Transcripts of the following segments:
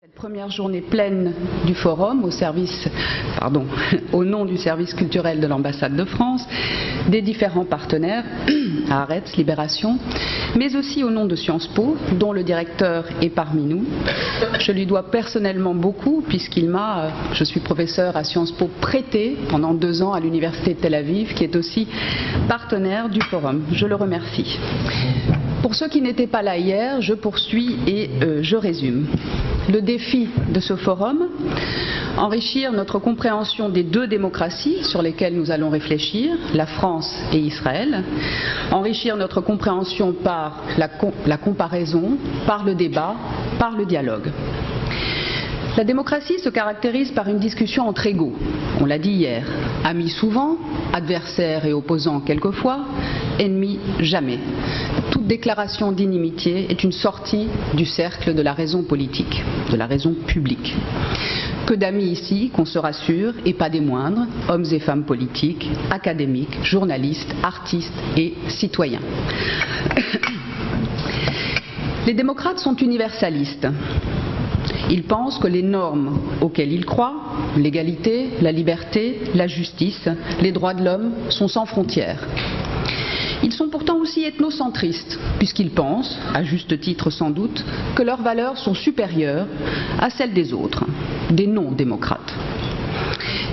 Cette première journée pleine du forum au nom du service culturel de l'ambassade de France, des différents partenaires, Haaretz, Libération, mais aussi au nom de Sciences Po, dont le directeur est parmi nous. Je lui dois personnellement beaucoup puisqu'il m'a, je suis professeur à Sciences Po, prêté pendant 2 ans à l'université de Tel Aviv, qui est aussi partenaire du forum. Je le remercie. Pour ceux qui n'étaient pas là hier, je poursuis et je résume. Le défi de ce forum, enrichir notre compréhension des 2 démocraties sur lesquelles nous allons réfléchir, la France et Israël, enrichir notre compréhension par la comparaison, par le débat, par le dialogue. La démocratie se caractérise par une discussion entre égaux, on l'a dit hier, amis souvent, adversaires et opposants quelquefois, ennemis jamais. Toute déclaration d'inimitié est une sortie du cercle de la raison politique, de la raison publique. Que d'amis ici, qu'on se rassure, et pas des moindres, hommes et femmes politiques, académiques, journalistes, artistes et citoyens. Les démocrates sont universalistes. Ils pensent que les normes auxquelles ils croient, l'égalité, la liberté, la justice, les droits de l'homme, sont sans frontières. Ils sont pourtant aussi ethnocentristes, puisqu'ils pensent, à juste titre sans doute, que leurs valeurs sont supérieures à celles des autres, des non-démocrates.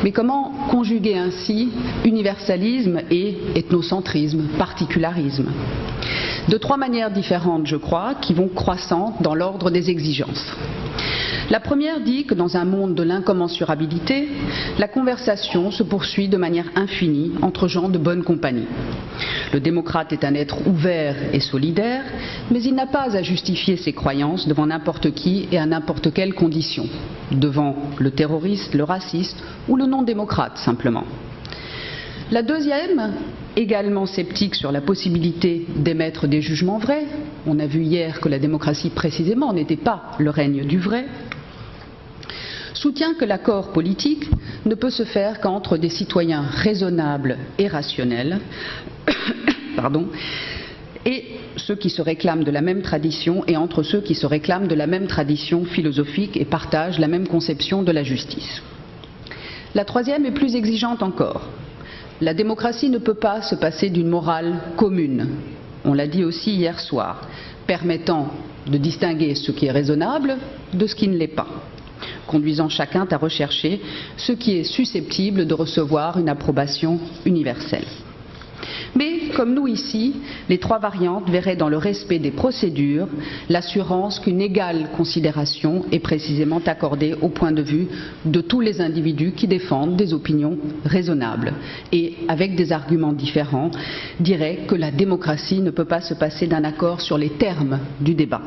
Mais comment conjuguer ainsi universalisme et ethnocentrisme, particularisme? De 3 manières différentes, je crois, qui vont croissantes dans l'ordre des exigences. La première dit que dans un monde de l'incommensurabilité, la conversation se poursuit de manière infinie entre gens de bonne compagnie. Le démocrate est un être ouvert et solidaire, mais il n'a pas à justifier ses croyances devant n'importe qui et à n'importe quelle condition, devant le terroriste, le raciste ou le non-démocrate simplement. La deuxième, également sceptique sur la possibilité d'émettre des jugements vrais, on a vu hier que la démocratie précisément n'était pas le règne du vrai, soutient que l'accord politique ne peut se faire qu'entre des citoyens raisonnables et rationnels, et ceux qui se réclament de la même tradition, et entre ceux qui se réclament de la même tradition philosophique et partagent la même conception de la justice. La troisième est plus exigeante encore. La démocratie ne peut pas se passer d'une morale commune, on l'a dit aussi hier soir, permettant de distinguer ce qui est raisonnable de ce qui ne l'est pas, conduisant chacun à rechercher ce qui est susceptible de recevoir une approbation universelle. Mais, comme nous ici, les 3 variantes verraient dans le respect des procédures l'assurance qu'une égale considération est précisément accordée au point de vue de tous les individus qui défendent des opinions raisonnables et, avec des arguments différents, diraient que la démocratie ne peut pas se passer d'un accord sur les termes du débat.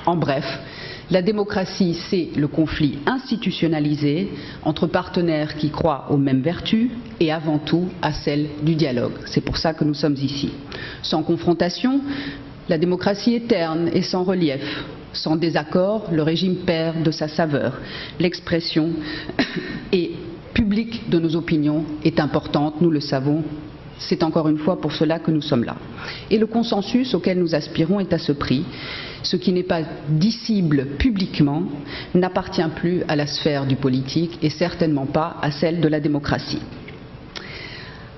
En bref, la démocratie, c'est le conflit institutionnalisé entre partenaires qui croient aux mêmes vertus et avant tout à celle du dialogue. C'est pour ça que nous sommes ici. Sans confrontation, la démocratie est terne et sans relief. Sans désaccord, le régime perd de sa saveur. L'expression publique de nos opinions est importante, nous le savons. C'est encore une fois pour cela que nous sommes là. Et le consensus auquel nous aspirons est à ce prix. Ce qui n'est pas dissible publiquement n'appartient plus à la sphère du politique et certainement pas à celle de la démocratie.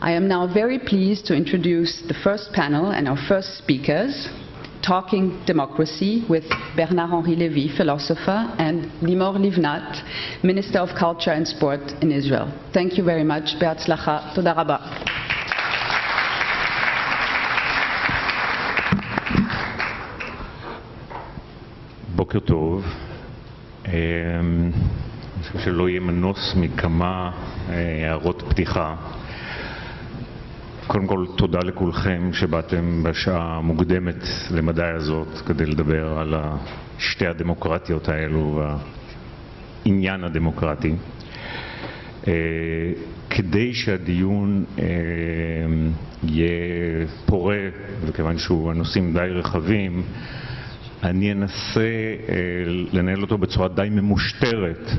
I am now very pleased to introduce the first panel and our first speakers, Talking Democracy with Bernard-Henri Lévy, philosopher, and Limor Livnat, Minister of Culture and Sport in Israel. Thank you very much. Be'atzlacha. Toda rabba. בוקר טוב. אני חושב שלא יהיה מנוס מכמה הערות פתיחה. קודם כל, תודה לכולכם שבאתם בשעה מוקדמת למדי הזאת כדי לדבר על שתי הדמוקרטיות האלו והעניין הדמוקרטי. כדי שהדיון יהיה פורה, וכיוון שהנושאים די רחבים, אני אנסה לנהל אותו בצורה די ממושטרת,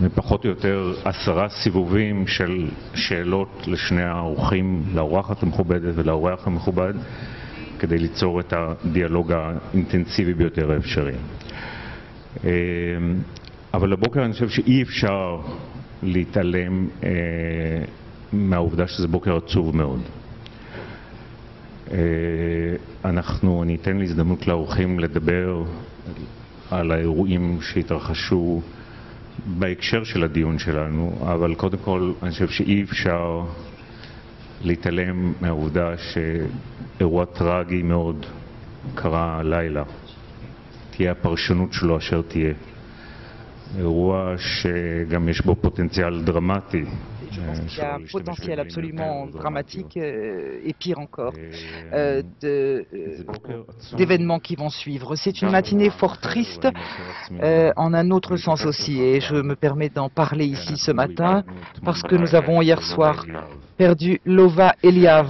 מפחות או יותר 10 סיבובים של שאלות לשני האורחים, לאורחת המכובדת ולאורח המכובד, כדי ליצור את הדיאלוג האינטנסיבי ביותר האפשרי. אבל הבוקר אני חושב שאי אפשר להתעלם מהעובדה שזה בוקר עצוב מאוד. אני אתן לי הזדמנות לאורחים לדבר על האירועים שהתרחשו בהקשר של הדיון שלנו, אבל קודם כל אני חושב שאי אפשר להתעלם מהעובדה שאירוע טרגי מאוד קרה הלילה. תהיה הפרשנות שלו אשר תהיה. אירוע שגם יש בו פוטנציאל דרמטי. Il y a un potentiel absolument dramatique et pire encore d'événements qui vont suivre. C'est une matinée fort triste en un autre sens aussi, et je me permets d'en parler ici ce matin parce que nous avons hier soir perdu Lova Eliav.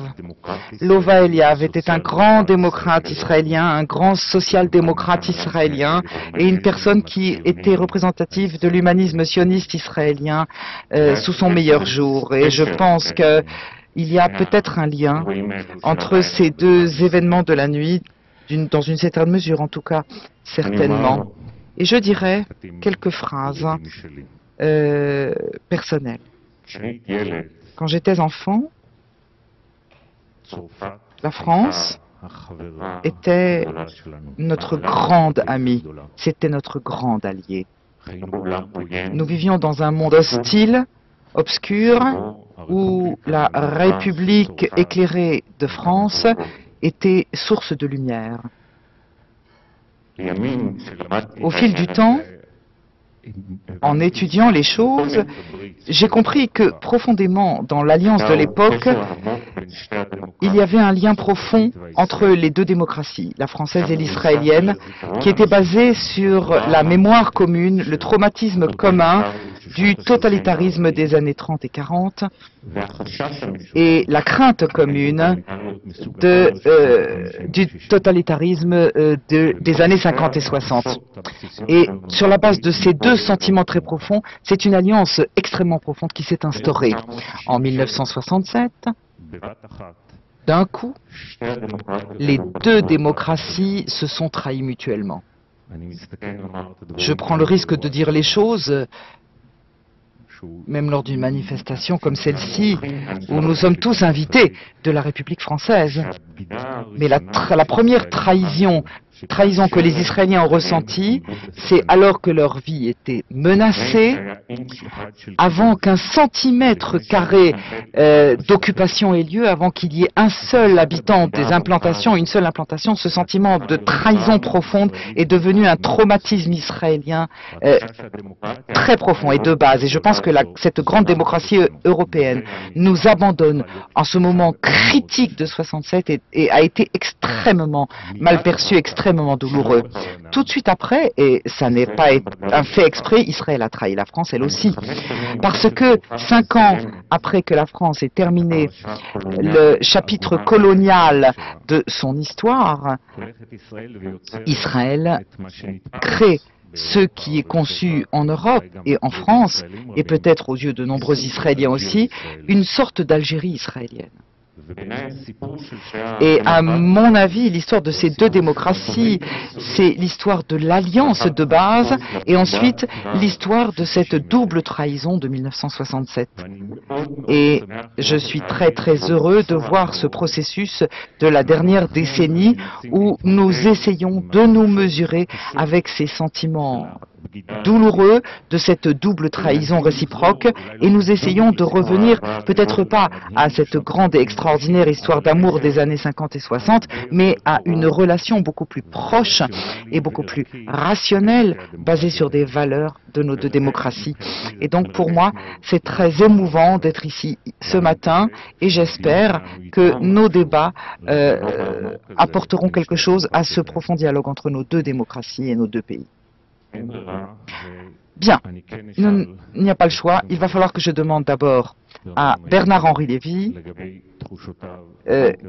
Lova Eliav était un grand démocrate israélien, un grand social-démocrate israélien et une personne qui était représentative de l'humanisme sioniste israélien sous son meilleur jour. Et je pense qu'il y a peut-être un lien entre ces deux événements de la nuit, dans une certaine mesure en tout cas, certainement. Et je dirais quelques phrases personnelles. Quand j'étais enfant, la France était notre grande amie, c'était notre grand allié. Nous vivions dans un monde hostile, obscur, où la République éclairée de France était source de lumière. Au fil du temps, en étudiant les choses, j'ai compris que profondément dans l'alliance de l'époque, il y avait un lien profond entre les deux démocraties, la française et l'israélienne, qui était basé sur la mémoire commune, le traumatisme commun du totalitarisme des années 30 et 40 et la crainte commune du totalitarisme des années 50 et 60. Et sur la base de ces deux sentiments très profonds, c'est une alliance extrêmement profonde qui s'est instaurée. En 1967, d'un coup, les deux démocraties se sont trahies mutuellement. Je prends le risque de dire les choses, même lors d'une manifestation comme celle-ci, où nous sommes tous invités de la République française. Mais la première trahison que les Israéliens ont ressentie, c'est alors que leur vie était menacée, avant qu'un centimètre carré d'occupation ait lieu, avant qu'il y ait un seul habitant des implantations, une seule implantation, ce sentiment de trahison profonde est devenu un traumatisme israélien très profond et de base. Et je pense que cette grande démocratie européenne nous abandonne en ce moment critique de 67 et a été extrêmement mal perçu, extrêmement douloureux. Tout de suite après, et ça n'est pas un fait exprès, Israël a trahi la France, elle aussi. Parce que 5 ans après que la France ait terminé le chapitre colonial de son histoire, Israël crée ce qui est conçu en Europe et en France, et peut-être aux yeux de nombreux Israéliens aussi, une sorte d'Algérie israélienne. Et à mon avis, l'histoire de ces deux démocraties, c'est l'histoire de l'alliance de base et ensuite l'histoire de cette double trahison de 1967. Et je suis très très heureux de voir ce processus de la dernière décennie où nous essayons de nous mesurer avec ces sentiments douloureux de cette double trahison réciproque et nous essayons de revenir peut-être pas à cette grande et extraordinaire histoire d'amour des années 50 et 60 mais à une relation beaucoup plus proche et beaucoup plus rationnelle basée sur des valeurs de nos deux démocraties. Et donc pour moi c'est très émouvant d'être ici ce matin et j'espère que nos débats apporteront quelque chose à ce profond dialogue entre nos deux démocraties et nos deux pays. Bien, il n'y a pas le choix. Il va falloir que je demande d'abord à Bernard-Henri Lévy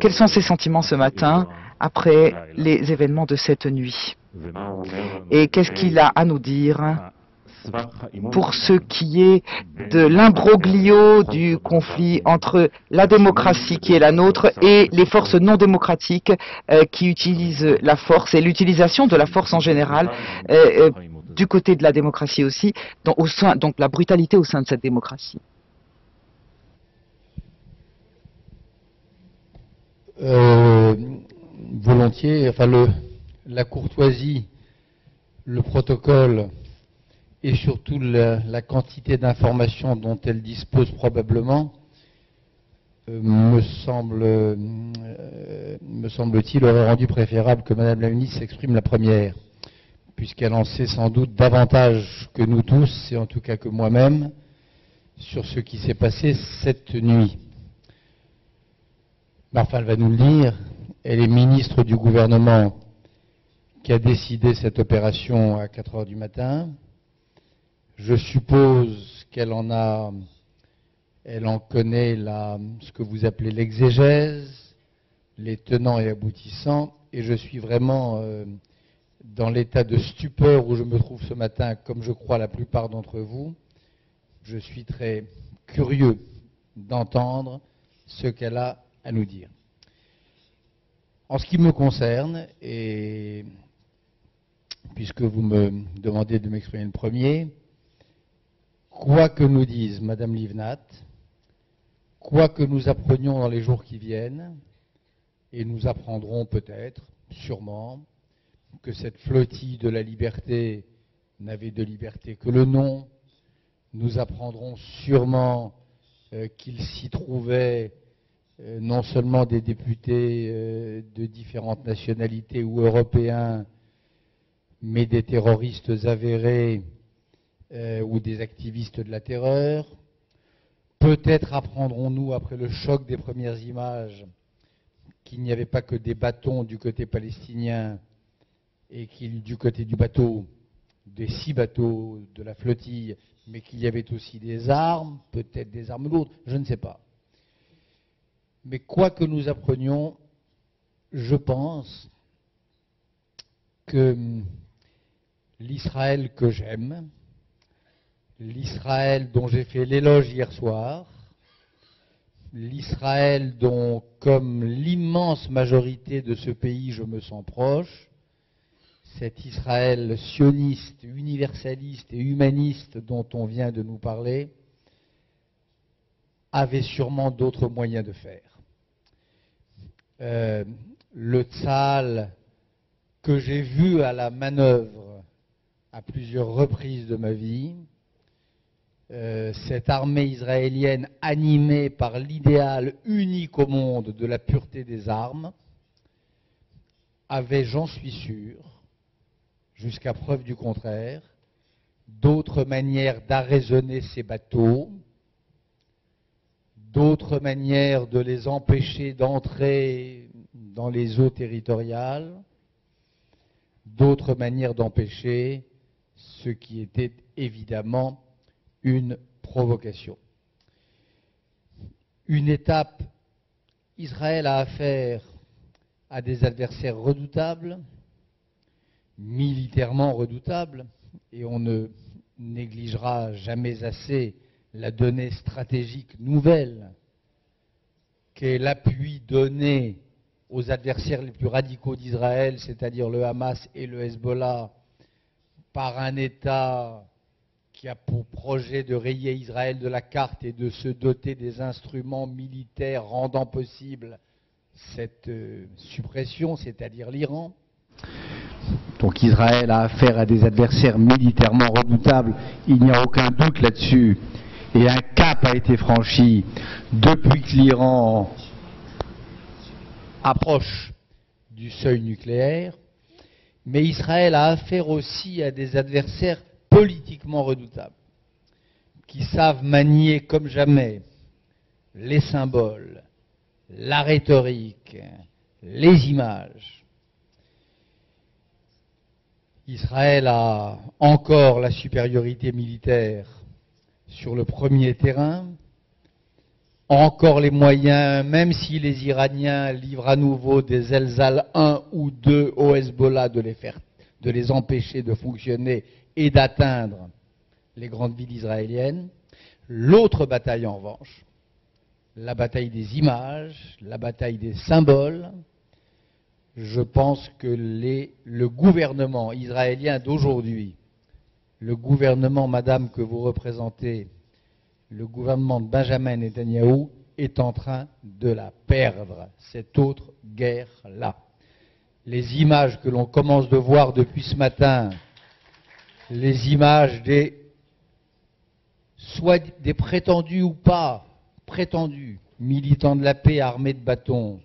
quels sont ses sentiments ce matin après les événements de cette nuit. Et qu'est-ce qu'il a à nous dire pour ce qui est de l'imbroglio du conflit entre la démocratie qui est la nôtre et les forces non démocratiques qui utilisent la force et l'utilisation de la force en général du côté de la démocratie aussi, donc la brutalité au sein de cette démocratie. Volontiers, enfin la courtoisie, le protocole et surtout la quantité d'informations dont elle dispose probablement me semble-t-il aurait rendu préférable que Madame la ministre s'exprime la première, puisqu'elle en sait sans doute davantage que nous tous, et en tout cas que moi-même, sur ce qui s'est passé cette nuit. Mais enfin, elle va nous le dire. Elle est ministre du gouvernement qui a décidé cette opération à 4 heures du matin. Je suppose qu'elle en connaît ce que vous appelez l'exégèse, les tenants et aboutissants, et je suis vraiment dans l'état de stupeur où je me trouve ce matin, comme je crois la plupart d'entre vous. Je suis très curieux d'entendre ce qu'elle a à nous dire. En ce qui me concerne, et puisque vous me demandez de m'exprimer le premier, quoi que nous dise Madame Livnat, quoi que nous apprenions dans les jours qui viennent, et nous apprendrons peut-être, sûrement, que cette flottille de la liberté n'avait de liberté que le nom, nous apprendrons sûrement qu'il s'y trouvait non seulement des députés de différentes nationalités ou européens, mais des terroristes avérés ou des activistes de la terreur. Peut-être apprendrons-nous, après le choc des premières images, qu'il n'y avait pas que des bâtons du côté palestinien et qu'il, du côté du bateau, des 6 bateaux de la flottille, mais qu'il y avait aussi des armes, peut-être des armes lourdes, je ne sais pas. Mais quoi que nous apprenions, je pense que l'Israël que j'aime, l'Israël dont j'ai fait l'éloge hier soir, l'Israël dont, comme l'immense majorité de ce pays, je me sens proche, cet Israël sioniste, universaliste et humaniste dont on vient de nous parler, avait sûrement d'autres moyens de faire. Le Tzahal que j'ai vu à la manœuvre à plusieurs reprises de ma vie, cette armée israélienne animée par l'idéal unique au monde de la pureté des armes, avait, j'en suis sûr, jusqu'à preuve du contraire, d'autres manières d'arraisonner ces bateaux, d'autres manières de les empêcher d'entrer dans les eaux territoriales, d'autres manières d'empêcher ce qui était évidemment une provocation. Une étape, Israël a affaire à des adversaires redoutables, militairement redoutables, et on ne négligera jamais assez la donnée stratégique nouvelle qu'est l'appui donné aux adversaires les plus radicaux d'Israël, c'est-à-dire le Hamas et le Hezbollah, par un État qui a pour projet de rayer Israël de la carte et de se doter des instruments militaires rendant possible cette suppression, c'est-à-dire l'Iran. Donc Israël a affaire à des adversaires militairement redoutables, il n'y a aucun doute là-dessus. Et un cap a été franchi depuis que l'Iran approche du seuil nucléaire, mais Israël a affaire aussi à des adversaires politiquement redoutables, qui savent manier comme jamais les symboles, la rhétorique, les images. Israël a encore la supériorité militaire sur le premier terrain, encore les moyens, même si les Iraniens livrent à nouveau des Elzal 1 ou 2 au Hezbollah, de les empêcher de fonctionner et d'atteindre les grandes villes israéliennes. L'autre bataille, en revanche, la bataille des images, la bataille des symboles, je pense que le gouvernement israélien d'aujourd'hui le gouvernement, madame, que vous représentez, le gouvernement de Benjamin Netanyahou, est en train de la perdre, cette autre guerre-là. Les images que l'on commence de voir depuis ce matin, les images soit des prétendus ou pas prétendus militants de la paix armés de bâtons,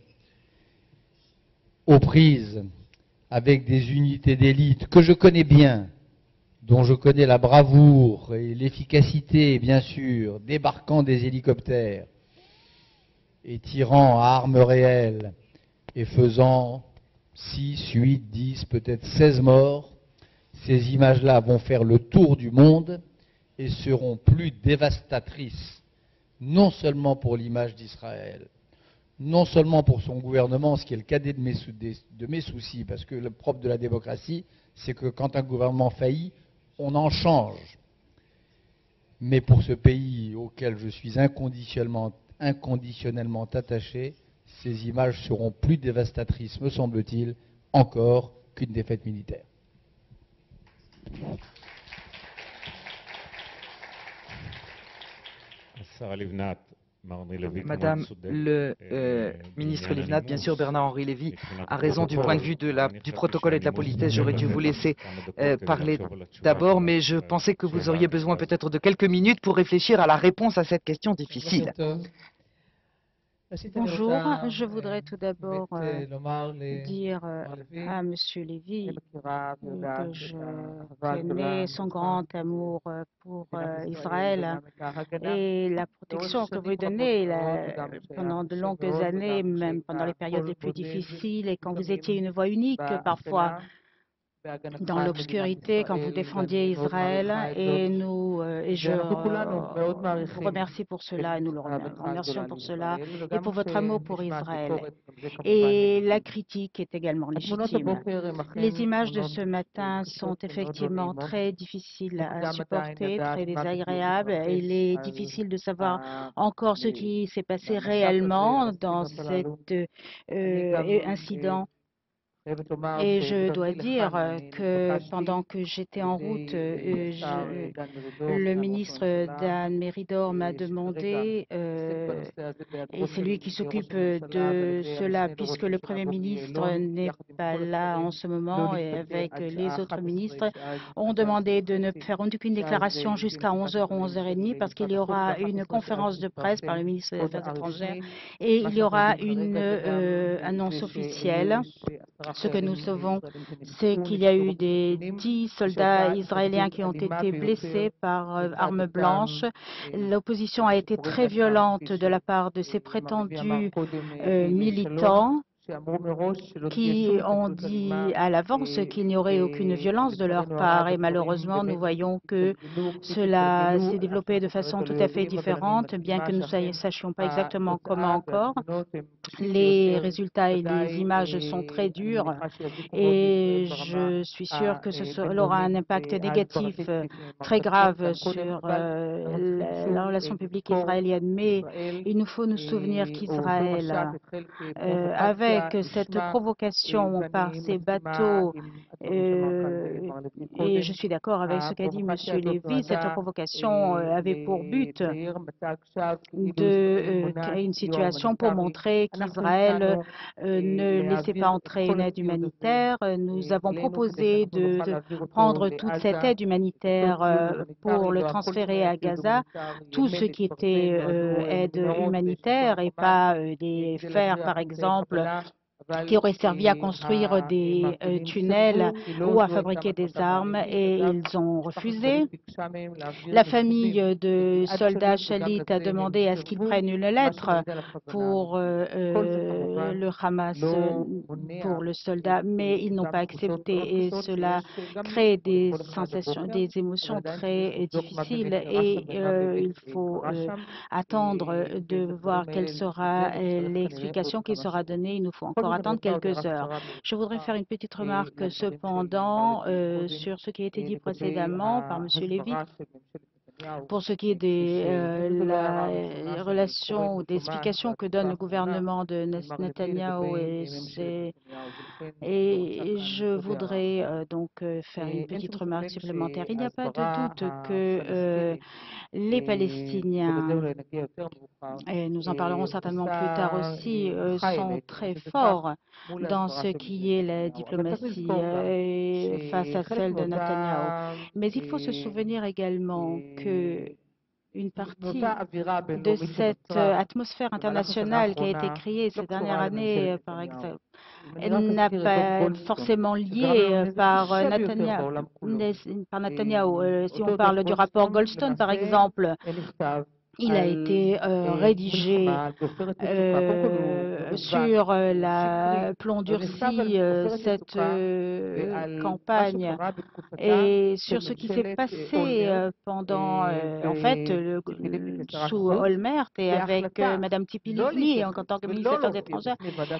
aux prises avec des unités d'élite que je connais bien, dont je connais la bravoure et l'efficacité, bien sûr, débarquant des hélicoptères et tirant à armes réelles et faisant 6, 8, 10, peut-être 16 morts, ces images-là vont faire le tour du monde et seront plus dévastatrices, non seulement pour l'image d'Israël, non seulement pour son gouvernement, ce qui est le cadet de mes soucis, parce que le propre de la démocratie, c'est que quand un gouvernement faillit, on en change. Mais pour ce pays auquel je suis inconditionnellement attaché, ces images seront plus dévastatrices, me semble-t-il, encore qu'une défaite militaire. Madame le ministre Livnat, bien sûr, Bernard-Henri Lévy a raison du point de vue du protocole et de la politesse. J'aurais dû vous laisser parler d'abord, mais je pensais que vous auriez besoin peut-être de quelques minutes pour réfléchir à la réponse à cette question difficile. Bonjour, je voudrais tout d'abord dire à M. Lévy que je connais son grand amour pour Israël et la protection que vous lui donnez pendant de longues années, même pendant les périodes les plus difficiles, et quand vous étiez une voix unique parfois dans l'obscurité, quand vous défendiez Israël, et je vous remercie pour cela, et nous le remercions pour cela, et pour votre amour pour Israël. Et la critique est également légitime. Les images de ce matin sont effectivement très difficiles à supporter, très désagréables. Il est difficile de savoir encore ce qui s'est passé réellement dans cet incident. Et je dois dire que pendant que j'étais en route, le ministre Dan Meridor m'a demandé, et c'est lui qui s'occupe de cela, puisque le Premier ministre n'est pas là en ce moment, et avec les autres ministres, ont demandé de ne faire aucune déclaration jusqu'à 11h ou 11h30, parce qu'il y aura une conférence de presse par le ministre des Affaires étrangères, et il y aura une annonce officielle. Ce que nous savons, c'est qu'il y a eu des 10 soldats israéliens qui ont été blessés par armes blanches. L'opposition a été très violente de la part de ces prétendus militants qui ont dit à l'avance qu'il n'y aurait aucune violence de leur part. Et malheureusement, nous voyons que cela s'est développé de façon tout à fait différente, bien que nous ne sachions pas exactement comment encore. Les résultats et les images sont très durs et je suis sûre que cela aura un impact négatif très grave sur la relation publique israélienne. Mais il nous faut nous souvenir qu'Israël, avec cette provocation par ces bateaux, et je suis d'accord avec ce qu'a dit M. Lévy, cette provocation avait pour but de créer une situation pour montrer qu'Israël ne laissait pas entrer une aide humanitaire. Nous avons proposé de prendre toute cette aide humanitaire pour le transférer à Gaza, tout ce qui était aide humanitaire et pas des fers, par exemple, qui auraient servi à construire des tunnels ou à fabriquer des armes, et ils ont refusé. La famille de soldats Shalit a demandé à ce qu'ils prennent une lettre pour le Hamas, pour le soldat, mais ils n'ont pas accepté, et cela crée des sensations, des émotions très difficiles, et il faut attendre de voir quelle sera l'explication qui sera donnée. Il nous faut encore attendre quelques heures. Je voudrais faire une petite remarque cependant sur ce qui a été dit précédemment par M. Lévy. Pour ce qui est des relations ou des explications que donne le gouvernement de Netanyahou, et je voudrais donc faire une petite remarque supplémentaire. Il n'y a pas de doute que les Palestiniens, et nous en parlerons certainement plus tard aussi, sont très forts dans ce qui est la diplomatie face à celle de Netanyahou. Mais il faut se souvenir également que une partie de cette atmosphère internationale qui a été créée ces dernières années, par exemple, elle n'a pas forcément liée par Netanyahou. Si on parle du rapport Goldstone, par exemple, il a été rédigé sur la plomb durci, cette campagne, et sur ce qui s'est passé pendant, en fait, sous Olmert et avec Madame Tzipi Livni en tant que ministre des Affaires étrangères,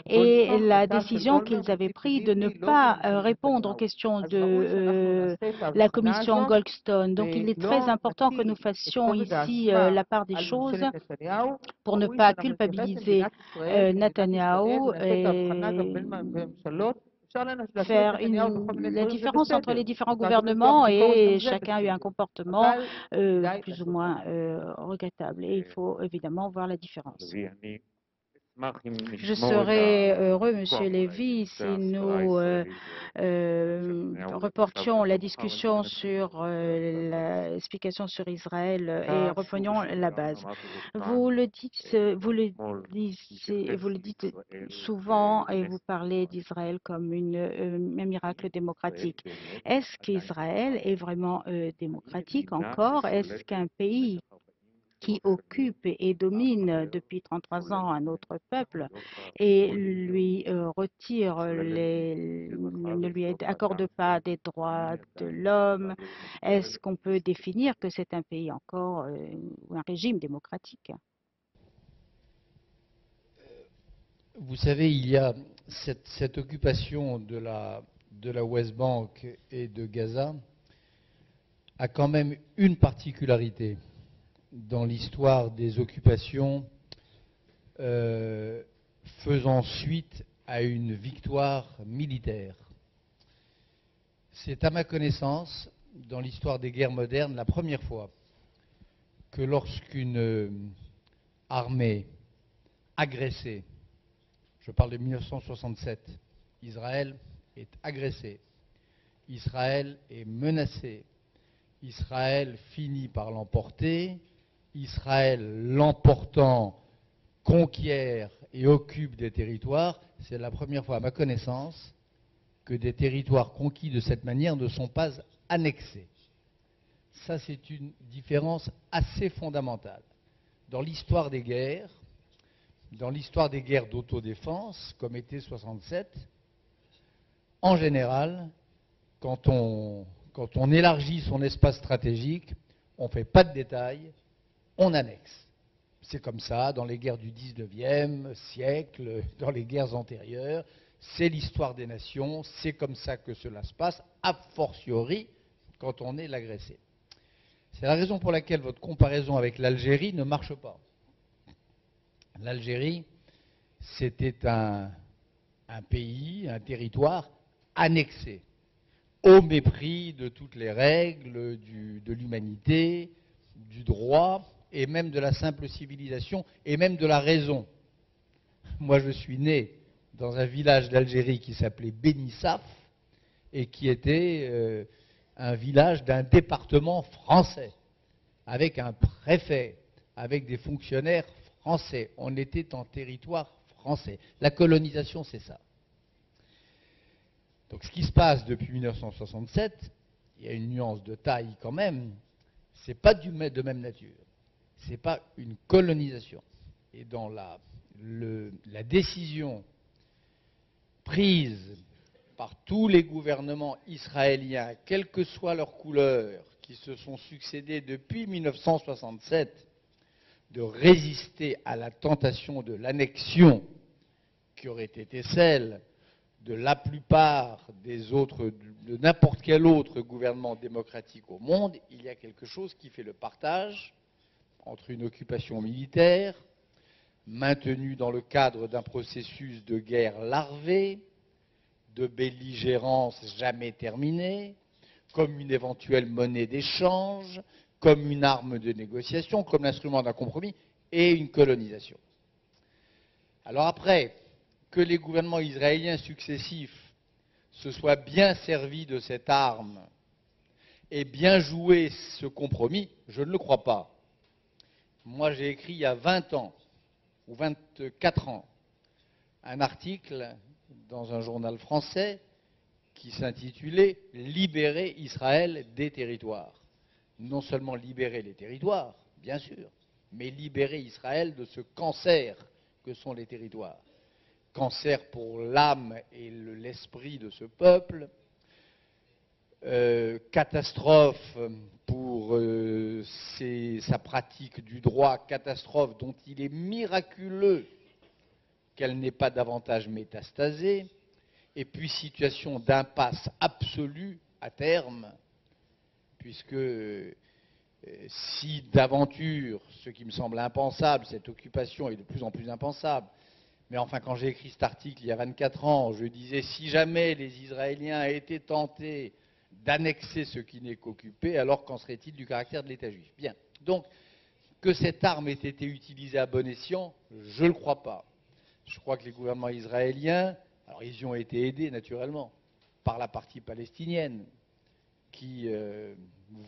et la décision qu'ils avaient prise de ne pas répondre aux questions de la commission Goldstone. Donc, il est très important que nous fassions ici la part des choses pour ne pas culpabiliser Netanyahou et faire la différence entre les différents gouvernements, et chacun a eu un comportement plus ou moins regrettable. Et il faut évidemment voir la différence. Je serais heureux, Monsieur Lévy, si nous reportions la discussion sur l'explication sur Israël et reprenions la base. Vous le dites souvent, et vous parlez d'Israël comme un miracle démocratique. Est-ce qu'Israël est vraiment démocratique encore? Est-ce qu'un pays qui occupe et domine depuis 33 ans un autre peuple et lui retire ne lui accorde pas des droits de l'homme, est-ce qu'on peut définir que c'est un pays encore ou un régime démocratique? Vous savez, il y a cette occupation de la West Bank et de Gaza a quand même une particularité dans l'histoire des occupations faisant suite à une victoire militaire. C'est à ma connaissance, dans l'histoire des guerres modernes, la première fois que lorsqu'une armée agressée, je parle de 1967, Israël est agressé, Israël est menacé, Israël finit par l'emporter, Israël l'emportant conquiert et occupe des territoires. C'est la première fois à ma connaissance que des territoires conquis de cette manière ne sont pas annexés. Ça, c'est une différence assez fondamentale. Dans l'histoire des guerres d'autodéfense, comme était 67, en général, quand on élargit son espace stratégique, on ne fait pas de détails, on annexe. C'est comme ça dans les guerres du 19e siècle, dans les guerres antérieures. C'est l'histoire des nations, c'est comme ça que cela se passe, a fortiori quand on est l'agressé. C'est la raison pour laquelle votre comparaison avec l'Algérie ne marche pas. L'Algérie, c'était un pays, un territoire annexé, au mépris de toutes les règles de l'humanité, du droit, et même de la simple civilisation, et même de la raison. Moi, je suis né dans un village d'Algérie qui s'appelait Benissaf, et qui était un village d'un département français, avec un préfet, avec des fonctionnaires français. On était en territoire français. La colonisation, c'est ça. Donc ce qui se passe depuis 1967, il y a une nuance de taille quand même, c'est pas de même nature. C'est pas une colonisation. Et dans la décision prise par tous les gouvernements israéliens, quelle que soit leur couleur, qui se sont succédés depuis 1967, de résister à la tentation de l'annexion qui aurait été celle de la plupart de n'importe quel autre gouvernement démocratique au monde, il y a quelque chose qui fait le partage entre une occupation militaire, maintenue dans le cadre d'un processus de guerre larvée, de belligérance jamais terminée, comme une éventuelle monnaie d'échange, comme une arme de négociation, comme l'instrument d'un compromis, et une colonisation. Alors après, que les gouvernements israéliens successifs se soient bien servis de cette arme et bien joué ce compromis, je ne le crois pas. Moi, j'ai écrit il y a 20 ans, ou 24 ans, un article dans un journal français qui s'intitulait « Libérer Israël des territoires ». Non seulement libérer les territoires, bien sûr, mais libérer Israël de ce cancer que sont les territoires. Cancer pour l'âme et l'esprit de ce peuple, catastrophe pour sa pratique du droit, catastrophe dont il est miraculeux qu'elle n'ait pas davantage métastasé, et puis situation d'impasse absolue à terme, puisque si d'aventure, ce qui me semble impensable, cette occupation est de plus en plus impensable, mais enfin quand j'ai écrit cet article il y a 24 ans, je disais si jamais les Israéliens étaient tentés d'annexer ce qui n'est qu'occupé, alors qu'en serait-il du caractère de l'État juif? Bien. Donc, que cette arme ait été utilisée à bon escient, je ne le crois pas. Je crois que les gouvernements israéliens, alors ils y ont été aidés naturellement par la partie palestinienne, qui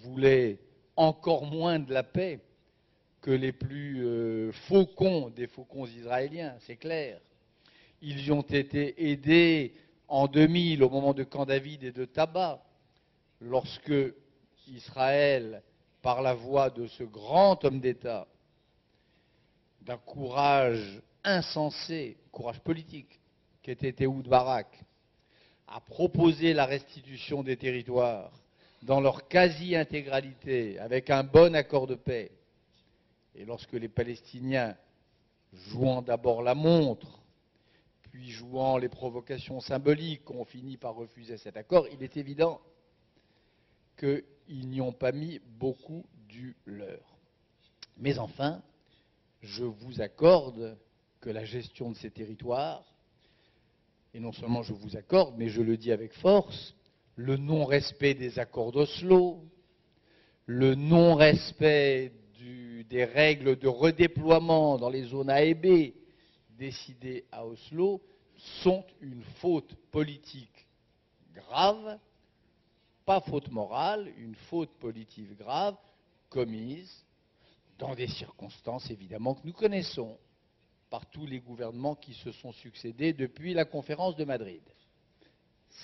voulait encore moins de la paix que les plus faucons des faucons israéliens, c'est clair. Ils y ont été aidés en 2000 au moment de Camp David et de Taba, lorsque Israël, par la voix de ce grand homme d'État, d'un courage insensé, courage politique, qui était Ehud Barak, a proposé la restitution des territoires dans leur quasi-intégralité, avec un bon accord de paix. Et lorsque les Palestiniens, jouant d'abord la montre, puis jouant les provocations symboliques, ont fini par refuser cet accord, il est évident qu'ils n'y ont pas mis beaucoup du leur. Mais enfin, je vous accorde que la gestion de ces territoires, et non seulement je vous accorde, mais je le dis avec force, le non-respect des accords d'Oslo, le non-respect des règles de redéploiement dans les zones A et B décidées à Oslo, sont une faute politique grave, pas faute morale, une faute politique grave, commise dans des circonstances évidemment que nous connaissons par tous les gouvernements qui se sont succédés depuis la conférence de Madrid.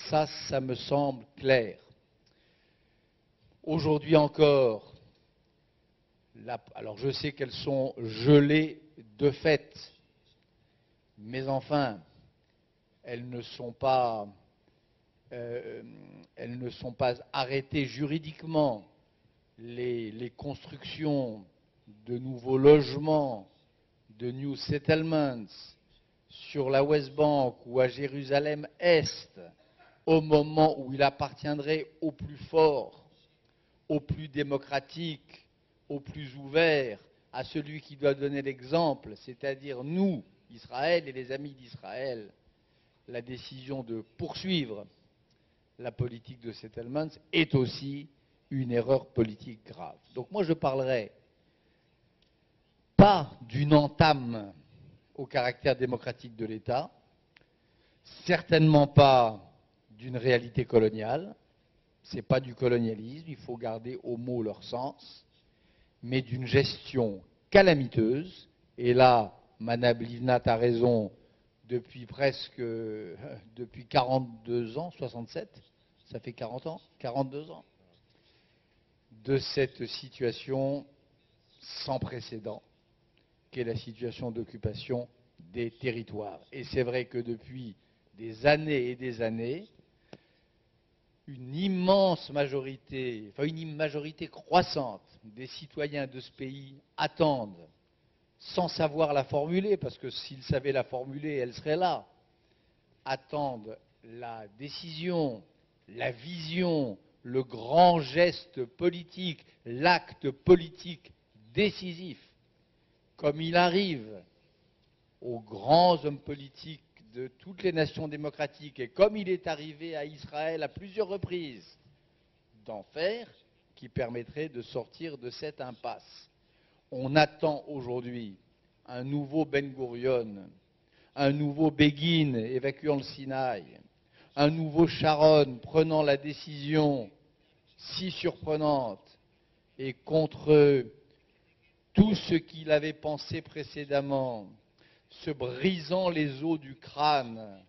Ça me semble clair. Aujourd'hui encore, alors je sais qu'elles sont gelées de fait, mais enfin, elles ne sont pas arrêtées juridiquement. Les constructions de nouveaux logements, de new settlements sur la West Bank ou à Jérusalem-Est, au moment où il appartiendrait aux plus forts, aux plus démocratiques, aux plus ouverts, à celui qui doit donner l'exemple, c'est-à-dire nous, Israël et les amis d'Israël, la décision de poursuivre la politique de settlements est aussi une erreur politique grave. Donc moi je parlerai pas d'une entame au caractère démocratique de l'État, certainement pas d'une réalité coloniale, ce n'est pas du colonialisme, il faut garder aux mots leur sens, mais d'une gestion calamiteuse, et là, Madame Livnat a raison, depuis 42 ans, 67, ça fait 40 ans, 42 ans, de cette situation sans précédent qu'est la situation d'occupation des territoires. Et c'est vrai que depuis des années et des années, une immense majorité, enfin une majorité croissante des citoyens de ce pays attendent, sans savoir la formuler, parce que s'ils savaient la formuler, elle serait là, attendent la décision, la vision, le grand geste politique, l'acte politique décisif, comme il arrive aux grands hommes politiques de toutes les nations démocratiques et comme il est arrivé à Israël à plusieurs reprises, d'en faire, qui permettrait de sortir de cette impasse. On attend aujourd'hui un nouveau Ben Gurion, un nouveau Begin évacuant le Sinaï, un nouveau Sharon prenant la décision si surprenante et contre tout ce qu'il avait pensé précédemment, se brisant les os du crâne,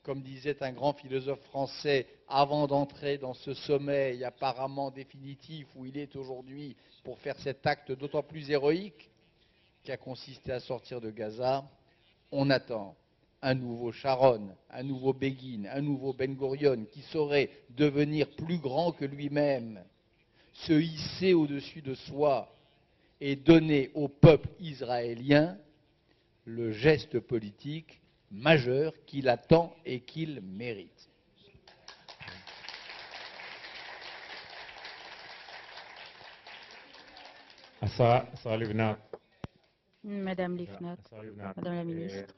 comme disait un grand philosophe français, avant d'entrer dans ce sommeil apparemment définitif où il est aujourd'hui pour faire cet acte d'autant plus héroïque qui a consisté à sortir de Gaza, on attend un nouveau Sharon, un nouveau Begin, un nouveau Ben Gurion qui saurait devenir plus grand que lui-même, se hisser au-dessus de soi et donner au peuple israélien le geste politique majeur qu'il attend et qu'il mérite. Madame Livnat, Madame la ministre.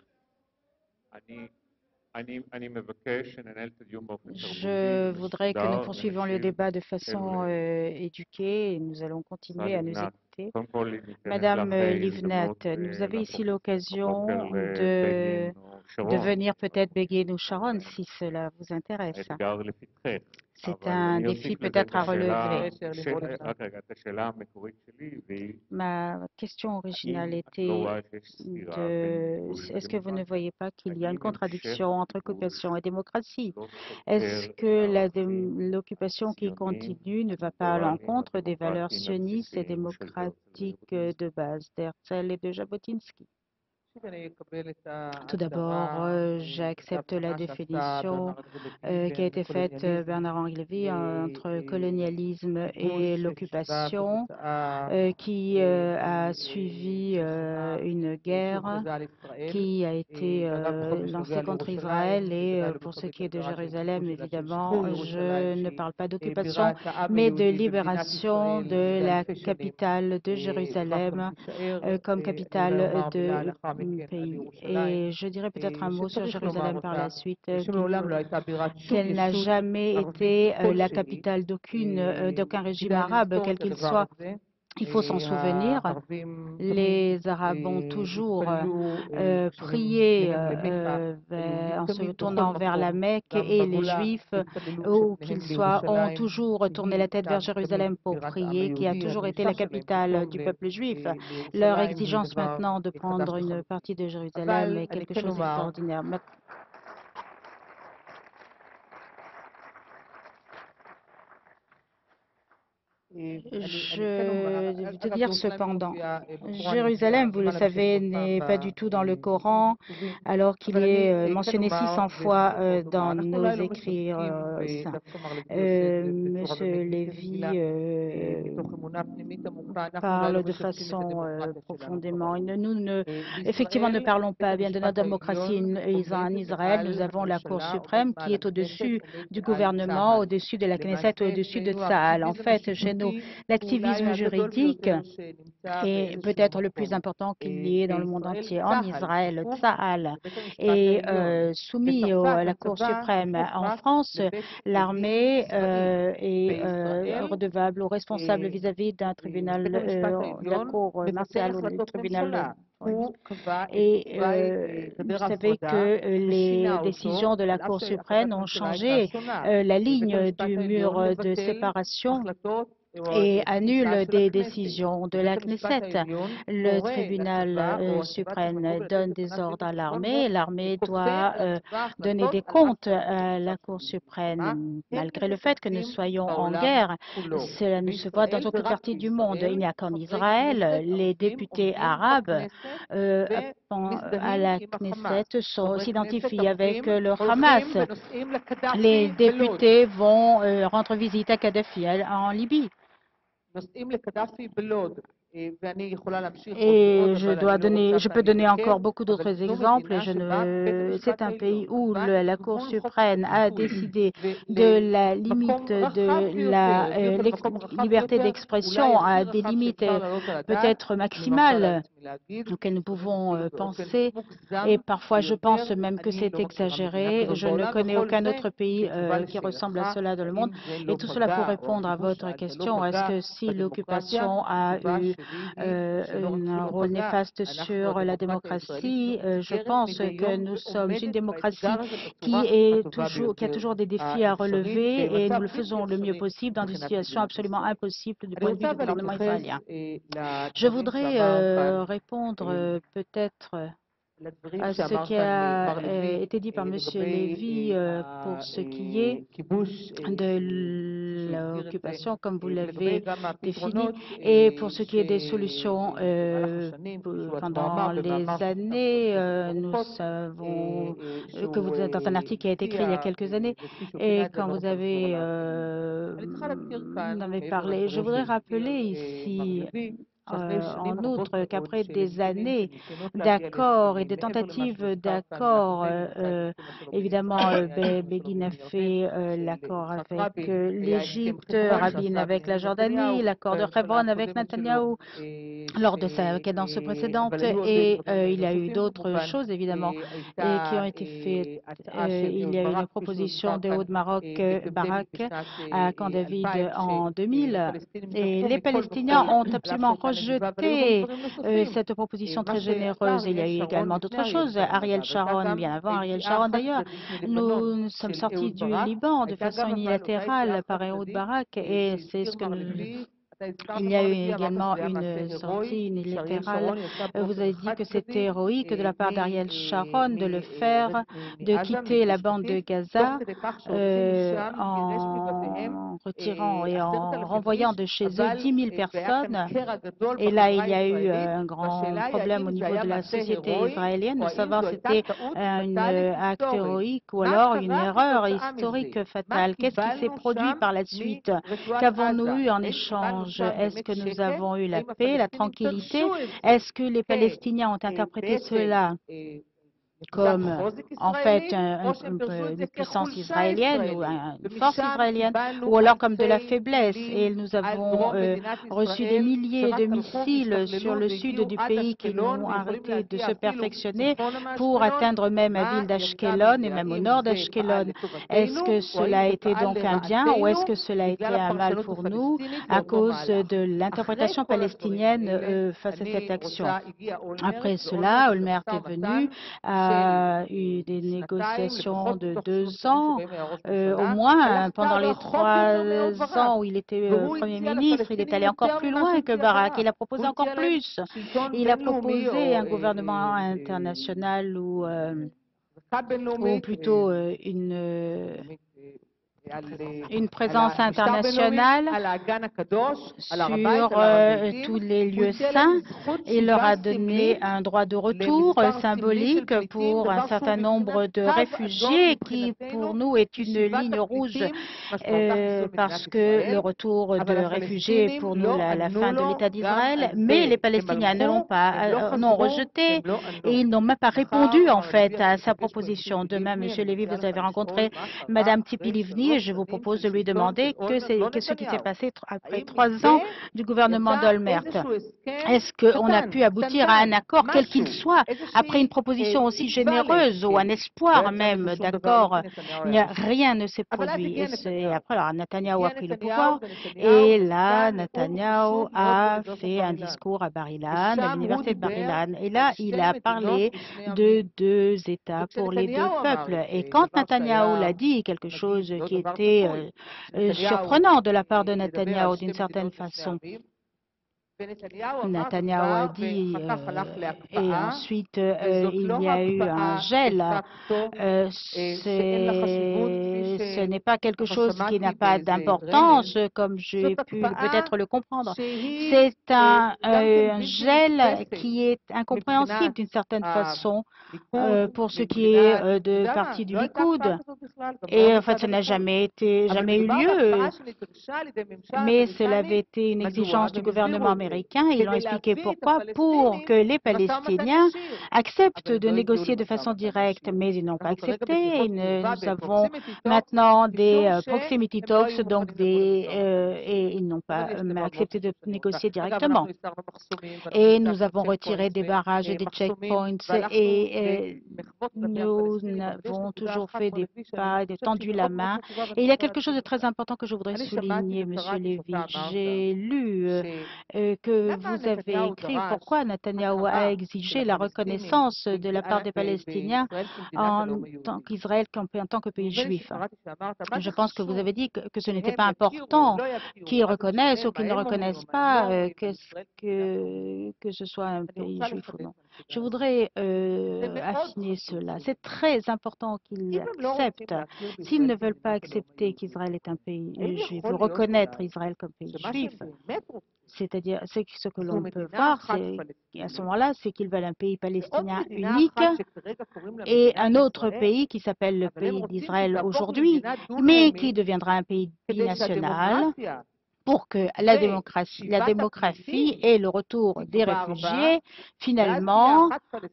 Je voudrais que nous poursuivions le débat de façon éduquée et nous allons continuer à nous écouter. Madame Livnat, vous avez ici l'occasion de devenir peut-être Begin ou Sharon si cela vous intéresse. C'est un défi peut-être à relever. Ma question originale était est-ce que vous ne voyez pas qu'il y a une contradiction entre occupation et démocratie? Est-ce que l'occupation qui continue ne va pas à l'encontre des valeurs sionistes et démocratiques de base d'Herzl et de Jabotinsky? Tout d'abord, j'accepte la définition qui a été faite Bernard-Henri Lévy entre colonialisme et l'occupation qui a suivi une guerre qui a été lancée contre Israël et pour ce qui est de Jérusalem, évidemment, je ne parle pas d'occupation, mais de libération de la capitale de Jérusalem comme capitale de pays. Et je dirais peut-être un mot sur Jérusalem par la suite, qu'elle n'a jamais été la capitale d'aucun régime arabe, quel qu'il soit. Il faut s'en souvenir, les Arabes ont toujours prié en se tournant vers la Mecque et les Juifs, où qu'ils soient, ont toujours tourné la tête vers Jérusalem pour prier, qui a toujours été la capitale du peuple juif. Leur exigence maintenant de prendre une partie de Jérusalem est quelque chose d'extraordinaire. Je veux dire cependant, Jérusalem, vous le savez, n'est pas du tout dans le Coran, alors qu'il est mentionné 600 fois dans nos écrits saints. Monsieur Lévy parle de façon profondément. Nous, effectivement, ne parlons pas bien de notre démocratie en Israël. Nous avons la Cour suprême qui est au-dessus du gouvernement, au-dessus de la Knesset, au-dessus de Tsahal. En fait, chez nous, l'activisme juridique est peut-être le plus important qu'il y ait dans le monde entier. En Israël, Tsahal est soumis à la Cour suprême. En France, l'armée est redevable ou responsable vis-à-vis d'un tribunal, de la Cour martiale ou du tribunal. Et vous savez que les décisions de la Cour suprême ont changé la ligne du mur de séparation et annule des décisions de la Knesset. Le tribunal suprême donne des ordres à l'armée. L'armée doit donner des comptes à la Cour suprême. Malgré le fait que nous soyons en guerre, cela ne se voit dans aucune partie du monde. Il n'y a qu'en Israël. Les députés arabes à la Knesset s'identifient avec le Hamas. Les députés vont rendre visite à Kadhafi en Libye. Et je peux donner encore beaucoup d'autres exemples. C'est un pays où la Cour suprême a décidé de la limite de la liberté d'expression à des limites peut-être maximales auxquelles nous pouvons penser. Et parfois, je pense même que c'est exagéré. Je ne connais aucun autre pays qui ressemble à cela dans le monde. Et tout cela pour répondre à votre question, est-ce que si l'occupation a eu un rôle néfaste sur la démocratie, je pense que nous sommes une démocratie qui a toujours des défis à relever et nous le faisons le mieux possible dans des situations absolument impossibles du point de vue du gouvernement israélien. Je voudrais répondre peut-être à ce qui a été dit par M. Lévy pour ce qui est de l'occupation, comme vous l'avez défini, et pour ce qui est des solutions pendant les années, nous savons que vous êtes dans un article qui a été écrit il y a quelques années, et quand vous avez parlé, je voudrais rappeler ici en outre qu'après des années d'accords et des tentatives d'accords, évidemment, Begin a fait l'accord avec l'Égypte, Rabin avec la Jordanie, l'accord de Hebron avec Netanyahou lors de sa cadence précédente, et il y a eu d'autres choses, évidemment, qui ont été faites. Il y a eu une proposition de Haut de Barak à Camp David en 2000, et les Palestiniens ont absolument rejeté cette proposition très généreuse. Il y a eu également d'autres choses. Ariel Sharon, bien avant Ariel Sharon d'ailleurs, nous sommes sortis du Liban de façon unilatérale par Ehud Barak, et c'est ce que nous... Il y a eu également une sortie unilatérale. Vous avez dit que c'était héroïque de la part d'Ariel Sharon de le faire, de quitter la bande de Gaza en retirant et en renvoyant de chez eux 10 000 personnes. Et là, il y a eu un grand problème au niveau de la société israélienne, de savoir si c'était un acte héroïque ou alors une erreur historique fatale. Qu'est-ce qui s'est produit par la suite? Qu'avons-nous eu en échange? Est-ce que nous avons eu la paix, la tranquillité? Est-ce que les Palestiniens ont interprété cela comme en fait une puissance israélienne ou une force israélienne, ou alors comme de la faiblesse? Et nous avons reçu des milliers de missiles sur le sud du pays qui n'ont arrêté de se perfectionner pour atteindre même la ville d'Ashkelon et même au nord d'Ashkelon. Est-ce que cela a été donc un bien ou est-ce que cela a été un mal pour nous à cause de l'interprétation palestinienne face à cette action? Après cela, Olmert est venu a eu des négociations de 2 ans, au moins pendant les 3 ans où il était Premier ministre, il est allé encore plus loin que Barak, il a proposé encore plus. Il a proposé un gouvernement international ou plutôt une présence internationale sur tous les lieux saints. Il leur a donné un droit de retour symbolique pour un certain nombre de réfugiés qui, pour nous, est une ligne rouge parce que le retour de réfugiés est pour nous la fin de l'État d'Israël. Mais les Palestiniens ne l'ont pas, n'ont rejeté et ils n'ont même pas répondu en fait à sa proposition. Demain, M. Lévy, vous avez rencontré Mme Tzipi Livni et je vous propose de lui demander ce qui s'est passé après 3 ans du gouvernement d'Olmert. Est-ce qu'on a pu aboutir à un accord, quel qu'il soit, après une proposition aussi généreuse ou un espoir même d'accord? Rien ne s'est produit. Et après, alors, Netanyahou a pris le pouvoir et là, Netanyahou a fait un discours à Bar-Ilan, à l'université de Bar-Ilan. Et là, il a parlé de 2 États pour les 2 peuples. Et quand Netanyahou l'a dit, quelque chose qui était surprenant de la part de Netanyahou d'une certaine façon. Netanyahou a dit, et ensuite il y a eu un gel. Ce n'est pas quelque chose qui n'a pas d'importance, comme j'ai pu peut-être le comprendre. C'est un gel qui est incompréhensible d'une certaine façon pour ce qui est de partie du Likoud. Et en fait, ça n'a jamais eu lieu, mais cela avait été une exigence du gouvernement américain. Américains. Ils ont expliqué pourquoi, pour que les Palestiniens acceptent de négocier de façon directe, mais ils n'ont pas accepté. Et nous avons maintenant des proximity talks, donc et ils n'ont pas accepté de négocier directement. Et nous avons retiré des barrages et des checkpoints et nous avons toujours fait des pas, tendu la main. Et il y a quelque chose de très important que je voudrais souligner, Monsieur Lévy. J'ai lu que vous avez écrit pourquoi Netanyahou a exigé la reconnaissance de la part des Palestiniens en tant qu'Israël, en tant que pays juif. Je pense que vous avez dit que ce n'était pas important qu'ils reconnaissent ou qu'ils ne reconnaissent pas que ce soit un pays juif ou non. Je voudrais affiner cela. C'est très important qu'ils acceptent. S'ils ne veulent pas accepter qu'Israël est un pays juif, ou reconnaître Israël comme pays juif, c'est-à-dire ce que l'on peut voir, à ce moment-là, c'est qu'ils veulent un pays palestinien unique et un autre pays qui s'appelle le pays d'Israël aujourd'hui, mais qui deviendra un pays binational, pour que la démographie et le retour des réfugiés, finalement,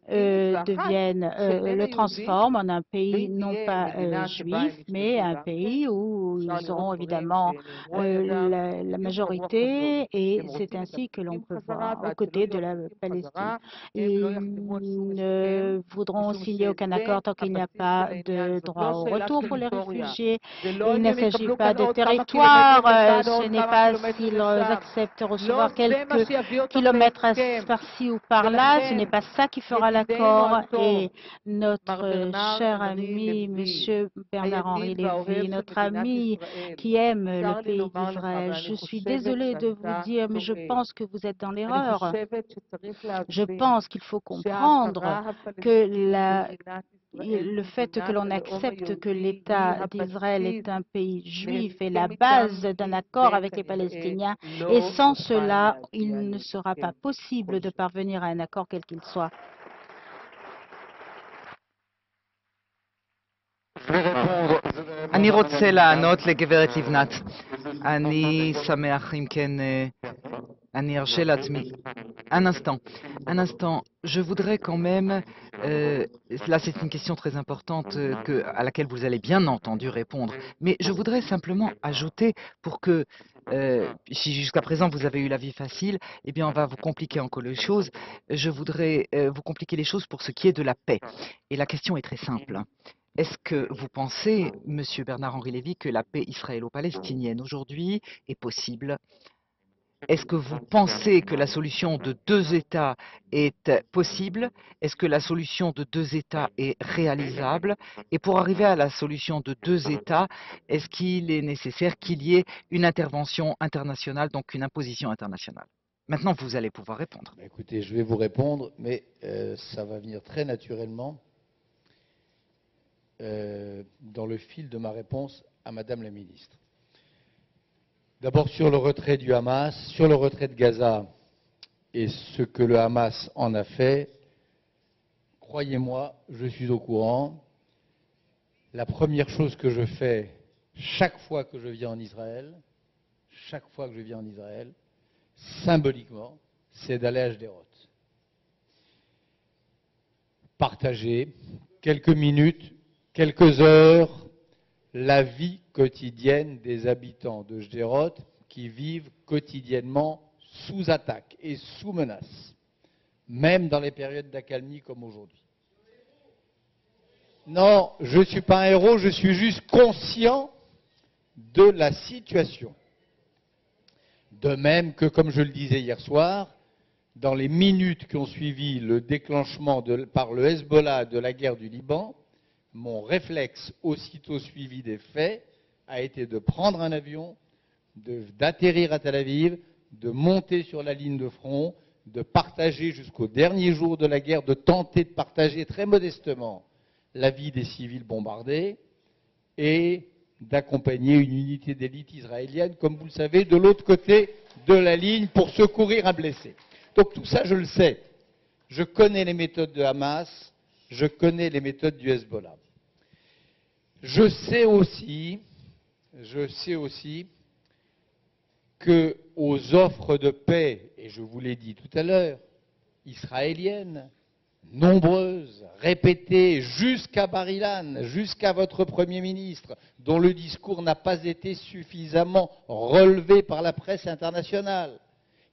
le transforment en un pays non pas juif, mais un pays où ils auront évidemment la majorité, et c'est ainsi que l'on peut voir aux côtés de la Palestine. Ils ne voudront signer aucun accord tant qu'il n'y a pas de droit au retour pour les réfugiés. Il ne s'agit pas de territoire, ce n'est pas s'ils acceptent de recevoir quelques kilomètres par-ci ou par-là, ce n'est pas ça qui fera l'accord. Et notre cher ami, M. Bernard-Henri Lévy, notre ami qui aime le pays d'Israël, je suis désolée de vous dire, mais je pense que vous êtes dans l'erreur. Je pense qu'il faut comprendre que le fait que l'on accepte que l'État d'Israël est un pays juif est la base d'un accord avec les Palestiniens, et sans cela, il ne sera pas possible de parvenir à un accord quel qu'il soit. אני רוצה לענות לגברת לבנת. אני שמח אם כן, אני ארשה לעצמי. Un instant, je voudrais quand même, là c'est une question très importante à laquelle vous allez bien entendu répondre, mais je voudrais simplement ajouter pour que, si jusqu'à présent vous avez eu la vie facile, eh bien on va vous compliquer encore les choses. Je voudrais vous compliquer les choses pour ce qui est de la paix. Et la question est très simple. Est-ce que vous pensez, Monsieur Bernard-Henri Lévy, que la paix israélo-palestinienne aujourd'hui est possible? Est-ce que vous pensez que la solution de deux États est possible? Est-ce que la solution de deux États est réalisable? Et pour arriver à la solution de deux États, est-ce qu'il est nécessaire qu'il y ait une intervention internationale, donc une imposition internationale? Maintenant, vous allez pouvoir répondre. Écoutez, je vais vous répondre, mais ça va venir très naturellement dans le fil de ma réponse à Madame la ministre. D'abord sur le retrait du Hamas, sur le retrait de Gaza et ce que le Hamas en a fait, croyez-moi, je suis au courant. La première chose que je fais chaque fois que je viens en Israël, symboliquement, c'est d'aller à Sderot. Partager quelques minutes, quelques heures, la vie quotidienne des habitants de Sderot qui vivent quotidiennement sous attaque et sous menace, même dans les périodes d'accalmie comme aujourd'hui. Non, je ne suis pas un héros, je suis juste conscient de la situation. De même que, comme je le disais hier soir, dans les minutes qui ont suivi le déclenchement par le Hezbollah de la guerre du Liban, mon réflexe, aussitôt suivi des faits, a été de prendre un avion, d'atterrir à Tel Aviv, de monter sur la ligne de front, de partager jusqu'au dernier jour de la guerre, de tenter de partager très modestement la vie des civils bombardés et d'accompagner une unité d'élite israélienne, comme vous le savez, de l'autre côté de la ligne pour secourir un blessé. Donc tout ça, je le sais. Je connais les méthodes de Hamas, je connais les méthodes du Hezbollah. Je sais aussi qu'aux offres de paix, et et je vous l'ai dit tout à l'heure, israéliennes, nombreuses, répétées jusqu'à Bar-Ilan, jusqu'à votre Premier ministre, dont le discours n'a pas été suffisamment relevé par la presse internationale.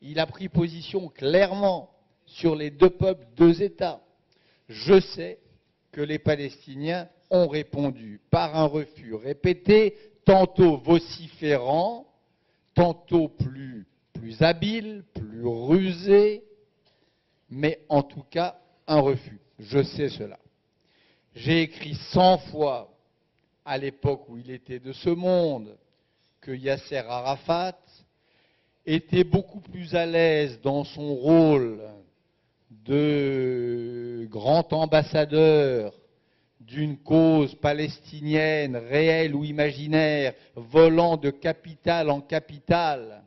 Il a pris position clairement sur les deux peuples, deux États. Je sais que les Palestiniens ont répondu par un refus répété, tantôt vociférant, tantôt plus habile, plus rusé, mais en tout cas un refus. Je sais cela. J'ai écrit 100 fois, à l'époque où il était de ce monde, que Yasser Arafat était beaucoup plus à l'aise dans son rôle de grand ambassadeur d'une cause palestinienne, réelle ou imaginaire, volant de capitale en capitale,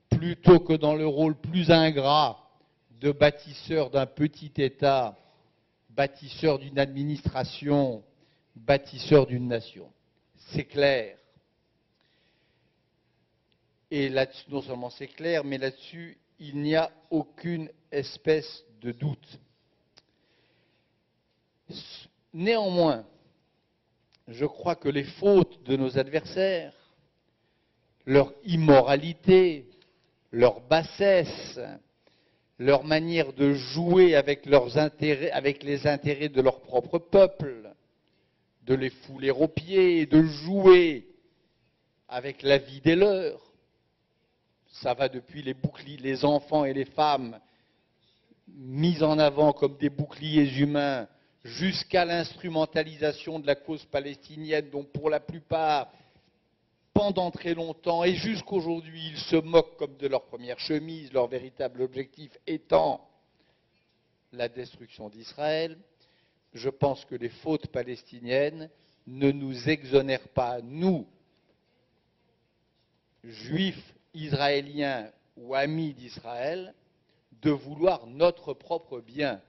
plutôt que dans le rôle plus ingrat de bâtisseur d'un petit État, bâtisseur d'une administration, bâtisseur d'une nation. C'est clair. Et là-dessus, non seulement c'est clair, mais là-dessus, il n'y a aucune espèce de doute. Néanmoins, je crois que les fautes de nos adversaires, leur immoralité, leur bassesse, leur manière de jouer avec leurs intérêts, avec les intérêts de leur propre peuple, de les fouler aux pieds, de jouer avec la vie des leurs. Ça va depuis les boucliers, les enfants et les femmes mis en avant comme des boucliers humains, jusqu'à l'instrumentalisation de la cause palestinienne, dont pour la plupart, pendant très longtemps et jusqu'aujourd'hui, ils se moquent comme de leur première chemise, leur véritable objectif étant la destruction d'Israël. Je pense que les fautes palestiniennes ne nous exonèrent pas, nous, juifs, israéliens ou amis d'Israël, de vouloir notre propre bien.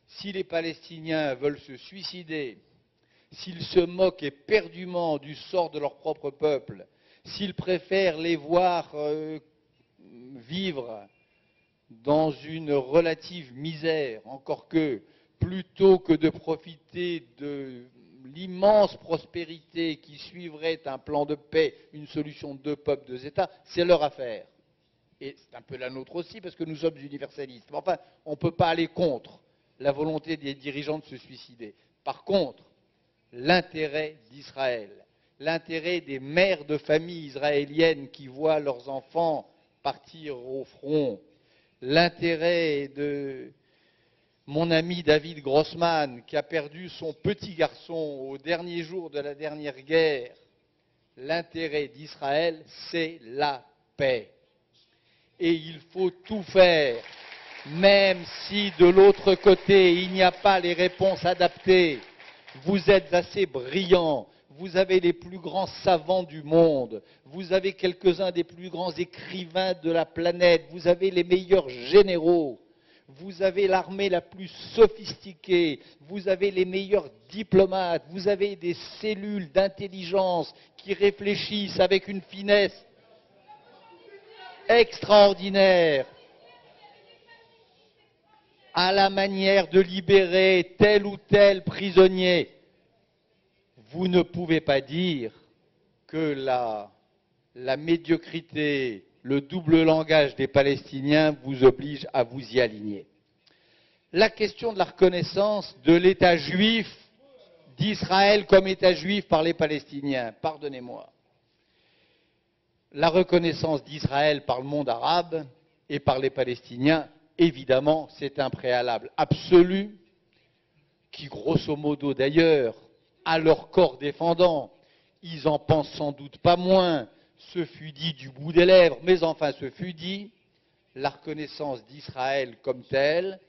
Si les Palestiniens veulent se suicider, s'ils se moquent éperdument du sort de leur propre peuple, s'ils préfèrent les voir vivre dans une relative misère, encore que, plutôt que de profiter de l'immense prospérité qui suivrait un plan de paix, une solution de deux peuples, deux États, c'est leur affaire. Et c'est un peu la nôtre aussi, parce que nous sommes universalistes. Mais enfin, on ne peut pas aller contre la volonté des dirigeants de se suicider. Par contre, l'intérêt d'Israël, l'intérêt des mères de famille israéliennes qui voient leurs enfants partir au front, l'intérêt de mon ami David Grossman qui a perdu son petit garçon au dernier jour de la dernière guerre, l'intérêt d'Israël, c'est la paix. Et il faut tout faire, même si de l'autre côté il n'y a pas les réponses adaptées. Vous êtes assez brillants, vous avez les plus grands savants du monde, vous avez quelques-uns des plus grands écrivains de la planète, vous avez les meilleurs généraux, vous avez l'armée la plus sophistiquée, vous avez les meilleurs diplomates, vous avez des cellules d'intelligence qui réfléchissent avec une finesse extraordinaire à la manière de libérer tel ou tel prisonnier. Vous ne pouvez pas dire que la médiocrité, le double langage des Palestiniens vous oblige à vous y aligner. La question de la reconnaissance de l'État juif d'Israël comme État juif par les Palestiniens, pardonnez-moi. La reconnaissance d'Israël par le monde arabe et par les Palestiniens, évidemment, c'est un préalable absolu qui, grosso modo d'ailleurs, à leur corps défendant, ils en pensent sans doute pas moins, ce fut dit du bout des lèvres, mais enfin ce fut dit, la reconnaissance d'Israël comme telle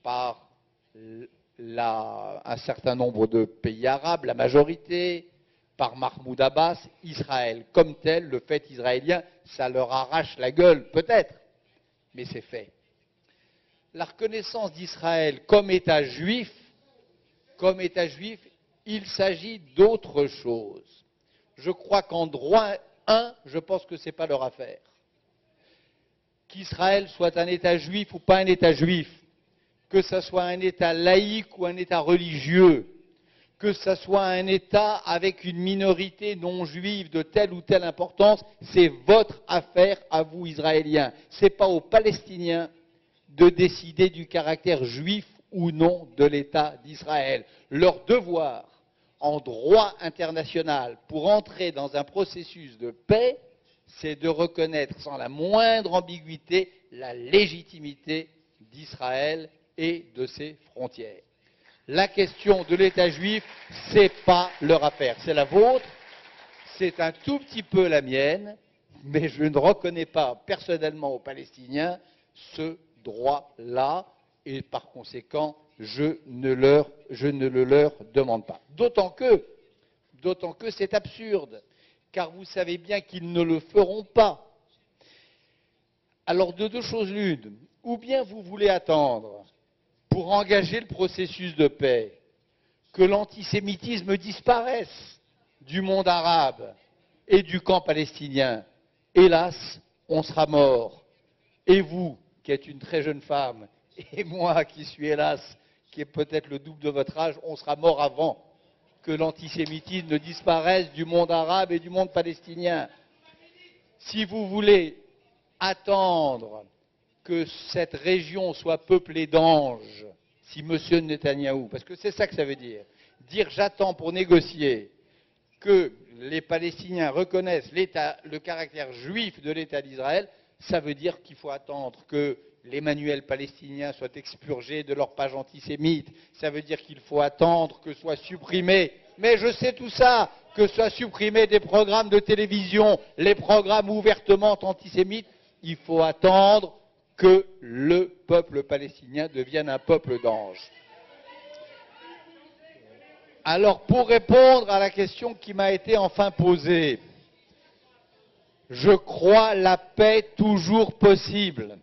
par un certain nombre de pays arabes, la majorité, par Mahmoud Abbas, Israël comme tel, le fait israélien, ça leur arrache la gueule, peut-être, mais c'est fait. La reconnaissance d'Israël comme État juif, il s'agit d'autre chose. Je crois qu'en droit 1, je pense que ce n'est pas leur affaire. qu'Israël soit un État juif ou pas un État juif, que ce soit un État laïque ou un État religieux, que ce soit un État avec une minorité non juive de telle ou telle importance, c'est votre affaire à vous, Israéliens. Ce n'est pas aux Palestiniens de décider du caractère juif ou non de l'État d'Israël. Leur devoir en droit international pour entrer dans un processus de paix, c'est de reconnaître sans la moindre ambiguïté la légitimité d'Israël et de ses frontières. La question de l'État juif, ce n'est pas leur affaire, c'est la vôtre, c'est un tout petit peu la mienne, mais je ne reconnais pas personnellement aux Palestiniens ce droit-là, et par conséquent, je ne le leur demande pas. D'autant que c'est absurde, car vous savez bien qu'ils ne le feront pas. Alors de deux choses l'une, ou bien vous voulez attendre pour engager le processus de paix, que l'antisémitisme disparaisse du monde arabe et du camp palestinien. Hélas, on sera mort. Et vous, qui êtes une très jeune femme, et moi qui suis hélas, qui est peut-être le double de votre âge, on sera mort avant que l'antisémitisme ne disparaisse du monde arabe et du monde palestinien. Si vous voulez attendre que cette région soit peuplée d'anges, si M. Netanyahou, parce que c'est ça que ça veut dire j'attends pour négocier que les Palestiniens reconnaissent le caractère juif de l'État d'Israël, ça veut dire qu'il faut attendre que les manuels palestiniens soient expurgés de leurs pages antisémites, ça veut dire qu'il faut attendre que soient supprimés, mais je sais tout ça, que soient supprimés des programmes de télévision, les programmes ouvertement antisémites, il faut attendre que le peuple palestinien devienne un peuple d'anges. Alors, pour répondre à la question qui m'a été enfin posée, je crois la paix toujours possible.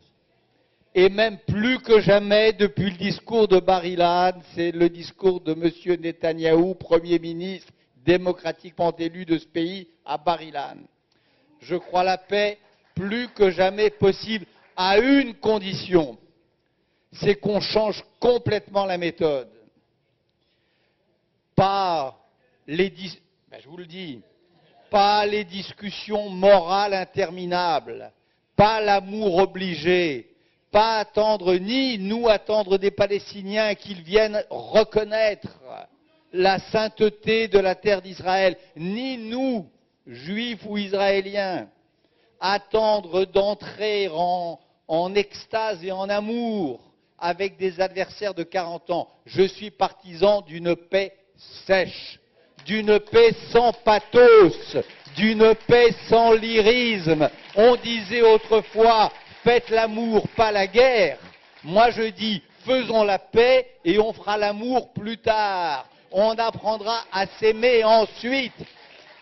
Et même plus que jamais, depuis le discours de Bar-Ilan, c'est le discours de M. Netanyahou, Premier ministre démocratiquement élu de ce pays, à Bar-Ilan. Je crois la paix plus que jamais possible, à une condition, c'est qu'on change complètement la méthode. Pas les je vous le dis, pas les discussions morales interminables, pas l'amour obligé, pas attendre, ni nous attendre des Palestiniens qu'ils viennent reconnaître la sainteté de la terre d'Israël, ni nous, juifs ou israéliens, attendre d'entrer en extase et en amour avec des adversaires de 40 ans. Je suis partisan d'une paix sèche, d'une paix sans pathos, d'une paix sans lyrisme. On disait autrefois, faites l'amour, pas la guerre. Moi je dis, faisons la paix et on fera l'amour plus tard. On apprendra à s'aimer ensuite.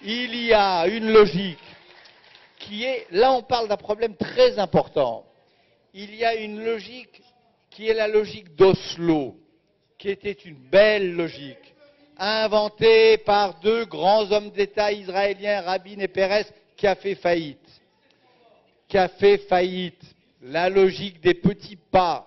Il y a une logique qui est, là on parle d'un problème très important, il y a une logique qui est la logique d'Oslo, qui était une belle logique, inventée par deux grands hommes d'État israéliens, Rabin et Peres, qui a fait faillite. La logique des petits pas,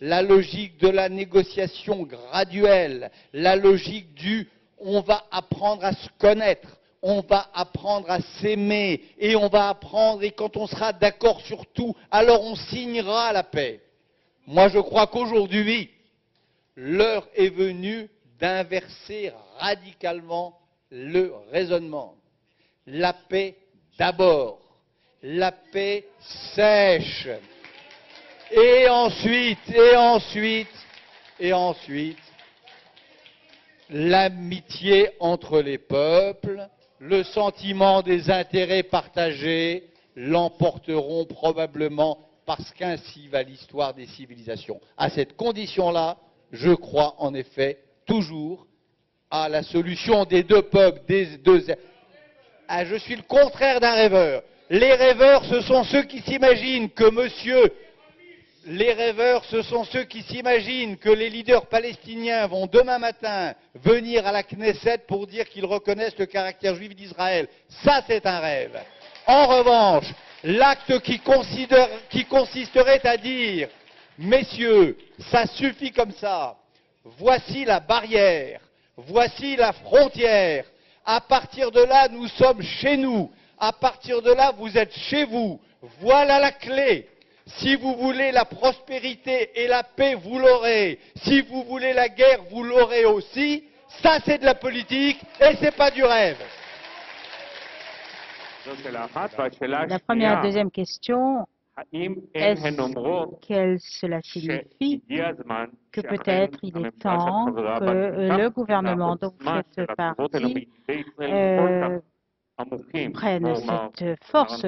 la logique de la négociation graduelle, la logique du on va apprendre à se connaître, on va apprendre à s'aimer, et on va apprendre, et quand on sera d'accord sur tout, alors on signera la paix. Moi je crois qu'aujourd'hui, l'heure est venue d'inverser radicalement le raisonnement. La paix d'abord, la paix sèche, et ensuite, l'amitié entre les peuples, le sentiment des intérêts partagés l'emporteront probablement parce qu'ainsi va l'histoire des civilisations. À cette condition-là, je crois en effet toujours à la solution des deux peuples, des deux... Ah, je suis le contraire d'un rêveur. Les rêveurs, ce sont ceux qui s'imaginent que Les rêveurs, ce sont ceux qui s'imaginent que les leaders palestiniens vont demain matin venir à la Knesset pour dire qu'ils reconnaissent le caractère juif d'Israël. Ça, c'est un rêve. En revanche, l'acte qui consisterait à dire « Messieurs, ça suffit comme ça, voici la barrière, voici la frontière, à partir de là, nous sommes chez nous, à partir de là, vous êtes chez vous, voilà la clé. Si vous voulez la prospérité et la paix, vous l'aurez. Si vous voulez la guerre, vous l'aurez aussi. Ça, c'est de la politique et c'est pas du rêve. » La première et deuxième question, est-ce que cela signifie que peut-être il est temps que le gouvernement dont vous faites partie prenne cette force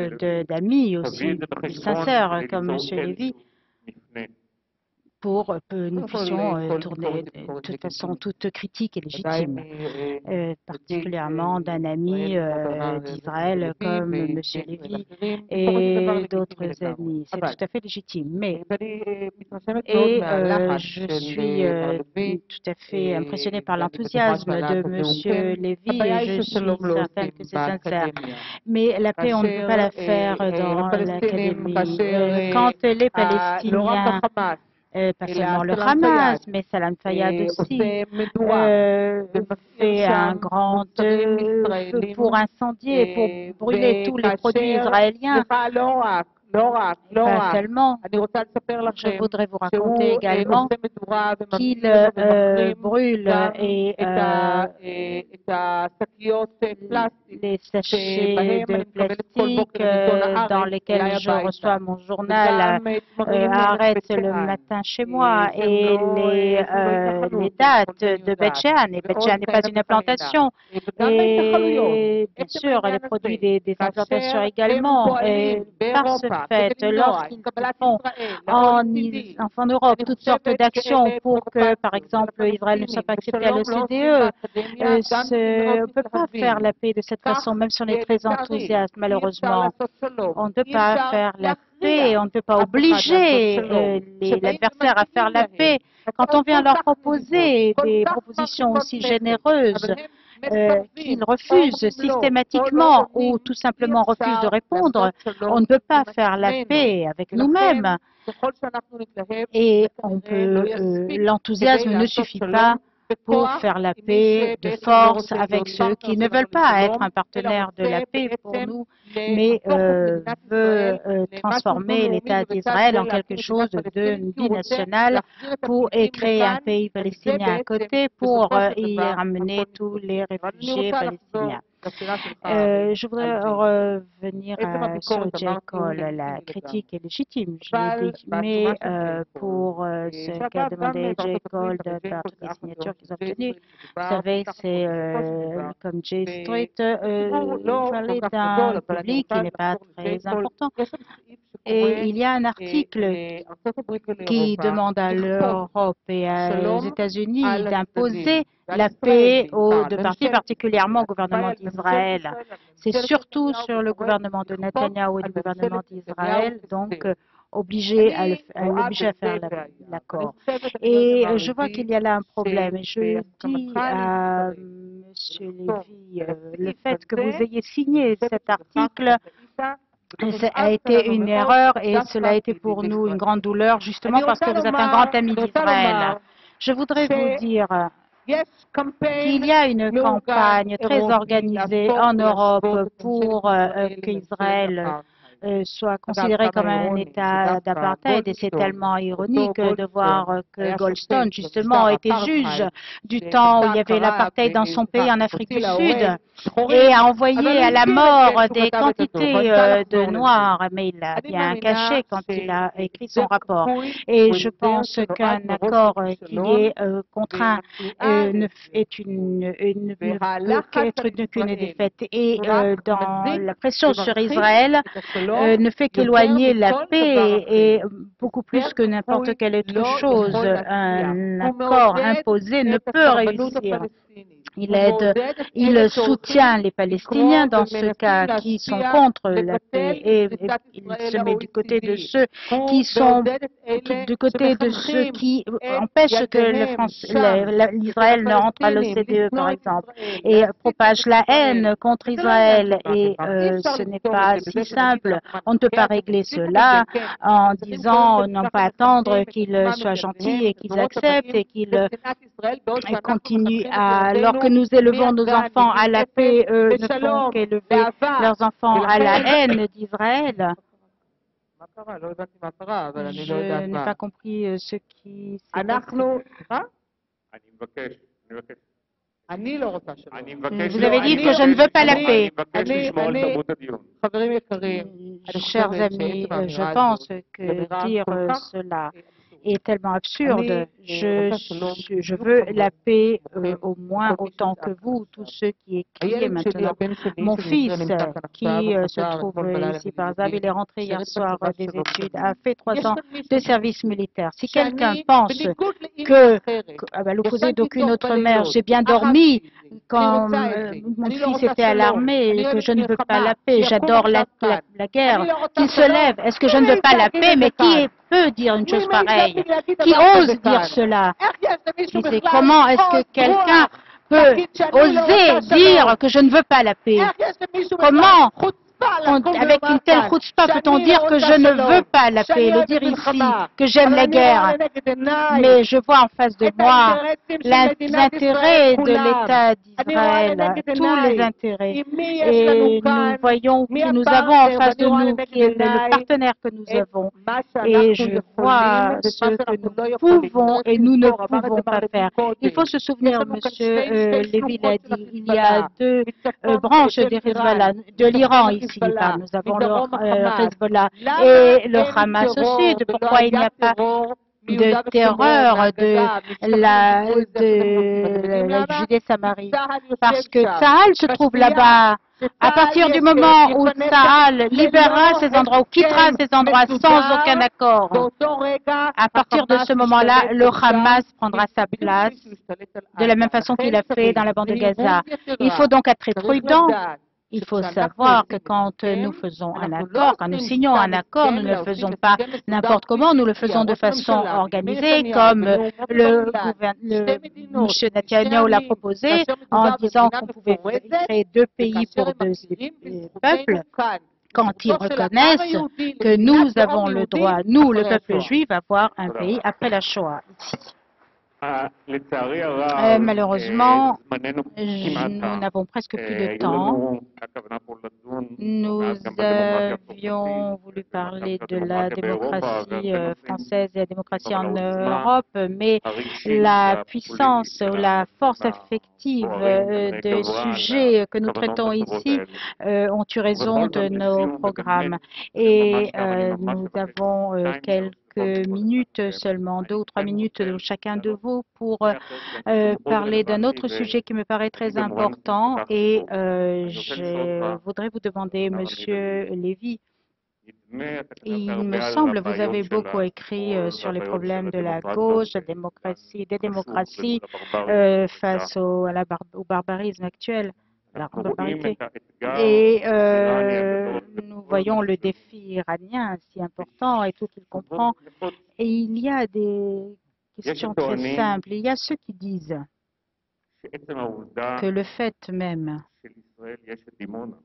d'amis aussi sincères comme M. Lévy pour que nous puissions tourner de toute façon toute critique est légitime, particulièrement d'un ami d'Israël comme M. Lévy et d'autres amis. C'est tout à fait légitime. Mais je suis tout à fait impressionnée par l'enthousiasme de M. Lévy et je suis certaine que c'est sincère. Mais la paix, on ne peut pas la faire dans l'académie. Quand les Palestiniens pas seulement le Hamas, mais Salam Fayyad aussi, fait un grand feu pour incendier, pour brûler tous les produits israéliens. Pas seulement. Je voudrais vous raconter également qu'il brûle les sachets de plastique dans lesquels je reçois mon journal Haaretz le matin chez moi et les dates de Beth Shean. Et Beth Shean n'est pas une implantation. Et bien sûr, les produits des implantations également. Et par ce fait, lorsqu'ils font en Europe toutes sortes d'actions pour que, par exemple, Israël ne soit pas accepté à l'OCDE, on ne peut pas faire la paix de cette façon, même si on est très enthousiaste, malheureusement. On ne peut pas faire la paix, on ne peut pas obliger l'adversaire à faire la paix. Quand on vient leur proposer des propositions aussi généreuses, qu'ils refusent systématiquement ou tout simplement refusent de répondre, on ne peut pas faire la paix avec nous-mêmes. Et l'enthousiasme ne suffit pas pour faire la paix de force avec ceux qui ne veulent pas être un partenaire de la paix pour nous, mais veut transformer l'État d'Israël en quelque chose de binational pour créer un pays palestinien à côté pour y ramener tous les réfugiés palestiniens. Je voudrais revenir sur J. Cole. La critique est légitime, je l'ai dit, mais pour ce qu'a demandé J. Cole de faire toutes les signatures qu'ils ont obtenues, vous savez, c'est comme J. Street, parler d'un public qui n'est pas très important. Et il y a un article qui demande à l'Europe et aux États-Unis d'imposer la paix aux deux parties, particulièrement au gouvernement d'Israël. C'est surtout sur le gouvernement de Netanyahou et le gouvernement d'Israël, donc obligé à faire l'accord. Et je vois qu'il y a là un problème. Et je dis à M. Lévy, le fait que vous ayez signé cet article a été une erreur et cela a été pour nous une grande douleur, justement parce que vous êtes un grand ami d'Israël. Je voudrais vous dire qu'il y a une campagne très organisée en Europe pour qu'Israël soit considéré comme un État d'apartheid et c'est tellement ironique de voir que Goldstone justement était juge du temps où il y avait l'apartheid dans son pays en Afrique du Sud et a envoyé à la mort des quantités de Noirs, mais il l'a bien caché quand il a écrit son rapport. Et je pense qu'un accord qui est contraint ne peut être qu'une défaite. Et dans la pression sur Israël, ne fait qu'éloigner la paix et beaucoup plus que n'importe quelle autre chose. Un accord imposé ne peut réussir. Il soutient les Palestiniens dans ce cas qui sont contre la paix et il se met du côté de ceux qui sont du côté de ceux qui empêchent que l'Israël ne rentre à l'OCDE par exemple et propage la haine contre Israël et ce n'est pas si simple On ne peut pas régler cela en disant non pas attendre qu'ils soient gentils et qu'ils acceptent et qu'ils continuent alors que nous élevons nos enfants à la paix, eux ne font qu'élever leurs enfants à la haine d'Israël. Je n'ai pas compris ce qui s'est passé. Vous avez dit que je ne veux pas la paix. Chers amis, je pense que dire cela est tellement absurde. Je veux la paix au moins autant que vous, tous ceux qui écrivent maintenant. Mon fils, qui se trouve ici par hasard, il est rentré hier soir des études, a fait 3 ans de service militaire. Si quelqu'un pense que à l'opposé d'aucune autre mère, j'ai bien dormi quand mon fils était à l'armée et que je ne veux pas la paix, j'adore la guerre, qu'il se lève. Est-ce que je ne veux pas la paix? Mais qui peut dire une chose pareille? Qui ose dire cela? Comment est-ce que quelqu'un peut oser dire que je ne veux pas la paix? Comment, avec une telle chutzpah, peut-on dire que je ne veux pas la paix? Le dire ici, que j'aime la guerre. Mais je vois en face de moi les intérêts de l'État d'Israël, tous les intérêts. Et nous voyons que nous avons en face de nous, qui est le partenaire que nous avons. Et je vois ce que nous pouvons et nous ne pouvons pas faire. Il faut se souvenir, M. Lévy l'a dit, il y a 2 branches des Hezbollah, de l'Iran ici. Nous avons le Hezbollah et le Hamas au sud. Pourquoi il n'y a pas de terreur de la Judée-Samarie? Parce que Tsahal se trouve là-bas. À partir du moment où Tsahal libérera ces endroits ou quittera ces endroits sans aucun accord, à partir de ce moment-là, le Hamas prendra sa place de la même façon qu'il a fait dans la bande de Gaza. Il faut donc être très prudent. Il faut savoir que quand nous faisons un accord, quand nous signons un accord, nous ne le faisons pas n'importe comment, nous le faisons de façon organisée, comme M. Netanyahu l'a proposé, en disant qu'on pouvait créer 2 pays pour 2 peuples, quand ils reconnaissent que nous avons le droit, nous, le peuple juif, d'avoir un pays après la Shoah ici. Malheureusement, nous n'avons presque plus de temps. Nous avions voulu parler de la démocratie française et la démocratie en Europe, mais la puissance ou la force affective des sujets que nous traitons ici ont eu raison de nos programmes. Et nous avons quelques minutes seulement, 2 ou 3 minutes de chacun de vous pour parler d'un autre sujet qui me paraît très important et je voudrais vous demander, Monsieur Lévy, il me semble que vous avez beaucoup écrit sur les problèmes de la gauche, des démocraties face au barbarisme actuel. La barbarité. Et nous voyons le défi iranien si important et tout qu'il comprend. Et il y a des questions très simples. Il y a ceux qui disent que le fait même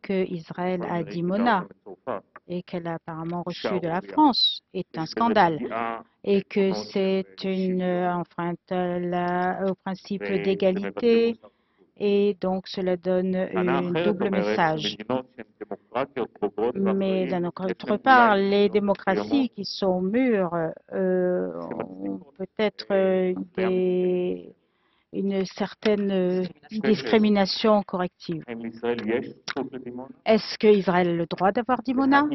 qu'Israël a Dimona et qu'elle a apparemment reçu de la France est un scandale et que c'est une enfreinte au principe d'égalité. Et donc, cela donne un double message. Mais d'un autre part, les démocraties qui sont mûres ont peut-être une certaine discrimination corrective. Est-ce qu'Israël a le droit d'avoir Dimona?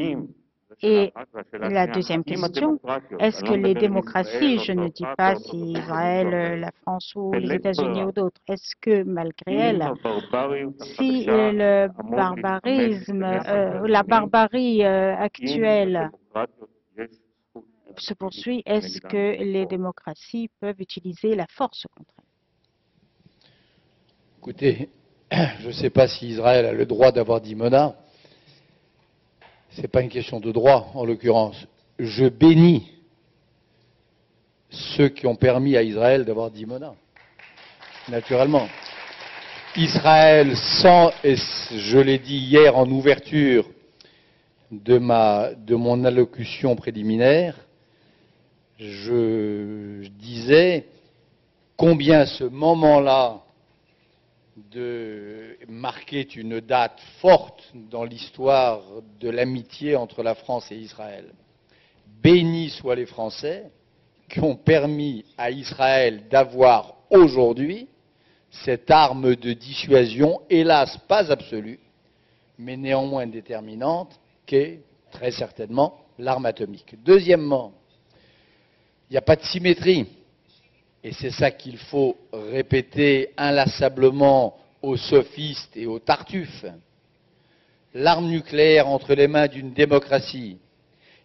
Et la deuxième question, est-ce que les démocraties, je ne dis pas si Israël, la France ou les États-Unis ou d'autres, est-ce que malgré elles, si le barbarisme, la barbarie actuelle se poursuit, est-ce que les démocraties peuvent utiliser la force contre elles? Écoutez, je ne sais pas si Israël a le droit d'avoir Dimona. Ce n'est pas une question de droit, en l'occurrence. Je bénis ceux qui ont permis à Israël d'avoir Dimona, naturellement. Israël, sans, et je l'ai dit hier en ouverture de mon allocution préliminaire, je disais combien ce moment-là marquait une date forte dans l'histoire de l'amitié entre la France et Israël. Bénis soient les Français qui ont permis à Israël d'avoir aujourd'hui cette arme de dissuasion, hélas pas absolue, mais néanmoins déterminante, qu'est très certainement l'arme atomique. Deuxièmement, il n'y a pas de symétrie, et c'est ça qu'il faut répéter inlassablement aux sophistes et aux tartuffes. L'arme nucléaire entre les mains d'une démocratie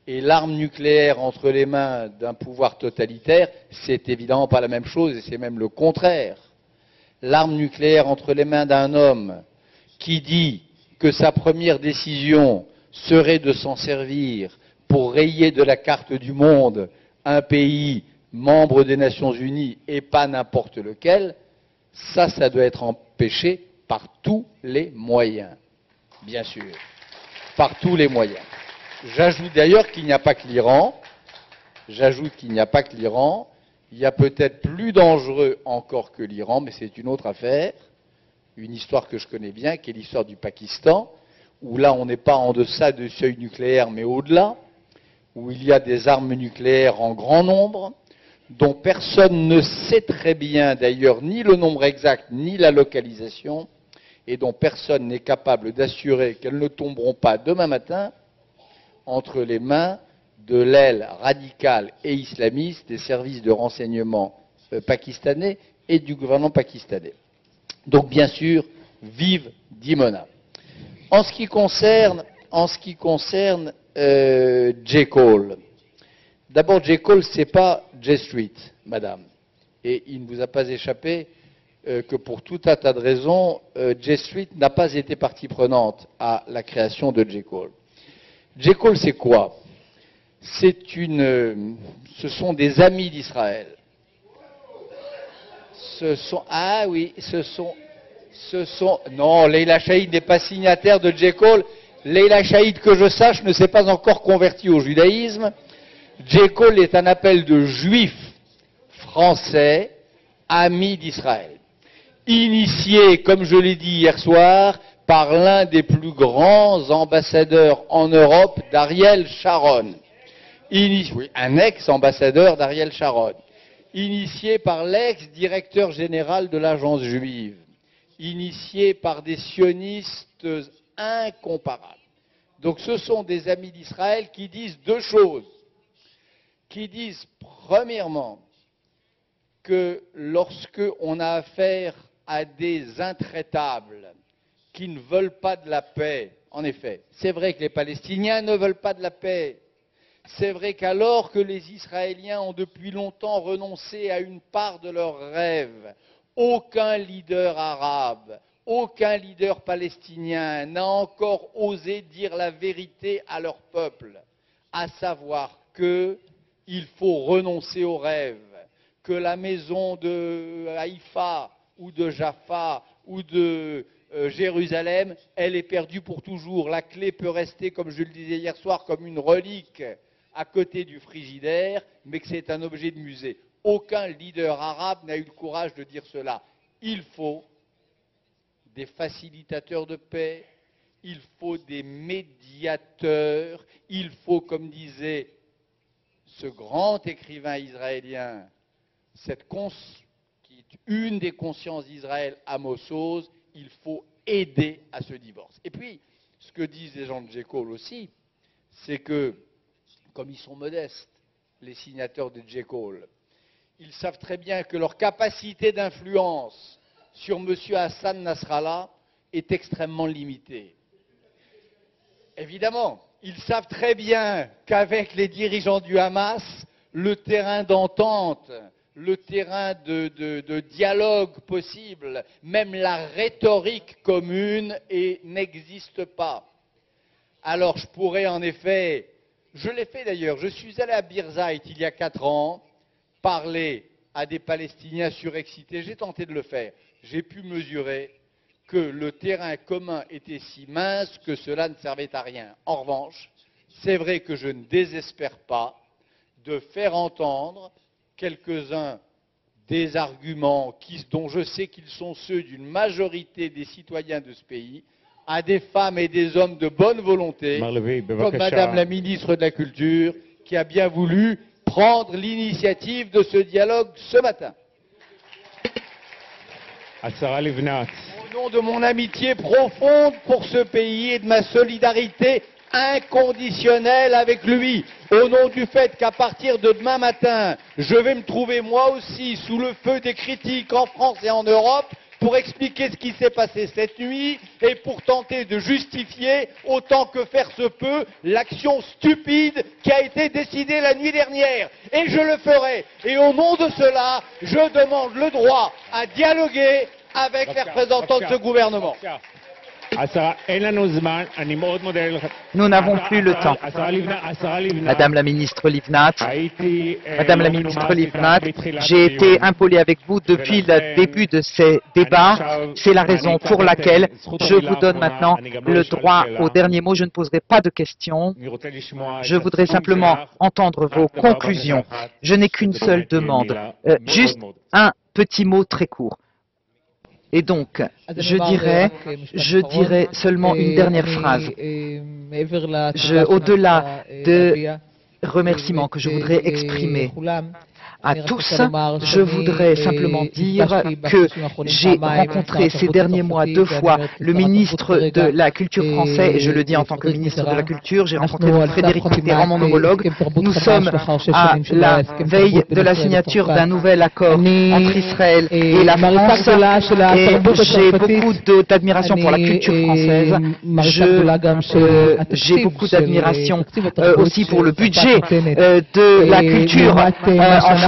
et l'arme nucléaire entre les mains d'un pouvoir totalitaire, c'est évidemment pas la même chose, et c'est même le contraire. L'arme nucléaire entre les mains d'un homme qui dit que sa première décision serait de s'en servir pour rayer de la carte du monde un pays membre des Nations Unies et pas n'importe lequel, ça doit être empêché par tous les moyens, bien sûr, par tous les moyens. J'ajoute d'ailleurs qu'il n'y a pas que l'Iran, il y a peut-être plus dangereux encore que l'Iran, mais c'est une autre affaire, une histoire que je connais bien, qui est l'histoire du Pakistan, où là on n'est pas en deçà du seuil nucléaire, mais au-delà, où il y a des armes nucléaires en grand nombre, dont personne ne sait très bien d'ailleurs ni le nombre exact, ni la localisation, et dont personne n'est capable d'assurer qu'elles ne tomberont pas demain matin entre les mains de l'aile radicale et islamiste des services de renseignement pakistanais et du gouvernement pakistanais. Donc bien sûr, vive Dimona. En ce qui concerne J. Cole, d'abord J. Cole, c'est pas J Street, madame. Et il ne vous a pas échappé que pour tout un tas de raisons, J Street n'a pas été partie prenante à la création de J. Cole. J. Cole, c'est quoi? Ce sont des amis d'Israël. Non, Leila Chaïd n'est pas signataire de J. Cole. Leila Chaïd, que je sache, ne s'est pas encore convertie au judaïsme. J. Cole est un appel de juifs français, amis d'Israël. Initié, comme je l'ai dit hier soir, par l'un des plus grands ambassadeurs en Europe, d'Ariel Sharon. Un ex-ambassadeur d'Ariel Sharon. Initié par l'ex-directeur général de l'agence juive. Initié par des sionistes incomparables. Donc ce sont des amis d'Israël qui disent deux choses. Qui disent, premièrement, que lorsque on a affaire à des intraitables qui ne veulent pas de la paix, en effet, c'est vrai que les Palestiniens ne veulent pas de la paix. C'est vrai qu'alors que les Israéliens ont depuis longtemps renoncé à une part de leurs rêves, aucun leader arabe, aucun leader palestinien n'a encore osé dire la vérité à leur peuple, à savoir qu'il faut renoncer aux rêves, que la maison de Haïfa ou de Jaffa ou de Jérusalem, elle est perdue pour toujours. La clé peut rester, comme je le disais hier soir, comme une relique à côté du frigidaire, mais que c'est un objet de musée. Aucun leader arabe n'a eu le courage de dire cela. Il faut des facilitateurs de paix, il faut des médiateurs, il faut, comme disait ce grand écrivain israélien, qui est une des consciences d'Israël, Amos Oz, il faut aider à ce divorce. Et puis, ce que disent les gens de J. Cole aussi, c'est que, comme ils sont modestes, les signataires de J. Cole, ils savent très bien que leur capacité d'influence sur M. Hassan Nasrallah est extrêmement limitée. Évidemment, ils savent très bien qu'avec les dirigeants du Hamas, le terrain d'entente, le terrain de dialogue possible, même la rhétorique commune n'existe pas. Alors je pourrais en effet, je l'ai fait d'ailleurs, je suis allé à Birzeit il y a 4 ans, parler à des Palestiniens surexcités, j'ai tenté de le faire. J'ai pu mesurer que le terrain commun était si mince que cela ne servait à rien. En revanche, C'est vrai que je ne désespère pas de faire entendre quelques-uns des arguments dont je sais qu'ils sont ceux d'une majorité des citoyens de ce pays, à des femmes et des hommes de bonne volonté, comme Madame la ministre de la Culture, qui a bien voulu prendre l'initiative de ce dialogue ce matin. Au nom de mon amitié profonde pour ce pays et de ma solidarité inconditionnelle avec lui, au nom du fait qu'à partir de demain matin, je vais me trouver moi aussi sous le feu des critiques en France et en Europe pour expliquer ce qui s'est passé cette nuit et pour tenter de justifier autant que faire se peut l'action stupide qui a été décidée la nuit dernière. Et je le ferai. Et au nom de cela, je demande le droit à dialoguer avec les représentants de ce gouvernement. Nous n'avons plus le temps. Madame la ministre Livnat, j'ai été impoli avec vous depuis le début de ces débats. C'est la raison pour laquelle je vous donne maintenant le droit au dernier mot. Je ne poserai pas de questions. Je voudrais simplement entendre vos conclusions. Je n'ai qu'une seule demande. Juste un petit mot très court. Et donc, je dirais seulement une dernière phrase. Au-delà des remerciements que je voudrais exprimer à tous, je voudrais simplement dire que j'ai rencontré ces derniers mois 2 fois le ministre de la Culture français, et je le dis en tant que ministre de la Culture. J'ai rencontré Frédéric Mitterrand, mon homologue. Nous sommes à la veille de la signature d'un nouvel accord entre Israël et la France, et j'ai beaucoup d'admiration pour la culture française. J'ai beaucoup d'admiration aussi pour le budget de la culture en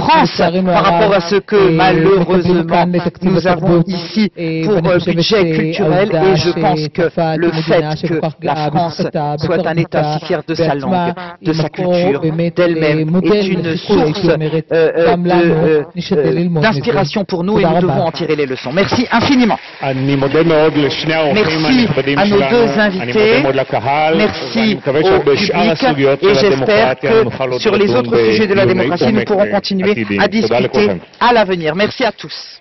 France par rapport à ce que malheureusement nous avons ici pour budget culturel, et je pense que le fait que la France soit un État si fier de sa langue, de sa culture, d'elle-même, est une source d'inspiration pour nous, et nous devons en tirer les leçons. Merci infiniment. Merci à nos 2 invités, merci au public, et j'espère que sur les autres sujets de la démocratie, nous pourrons continuer à discuter à l'avenir. Merci à tous.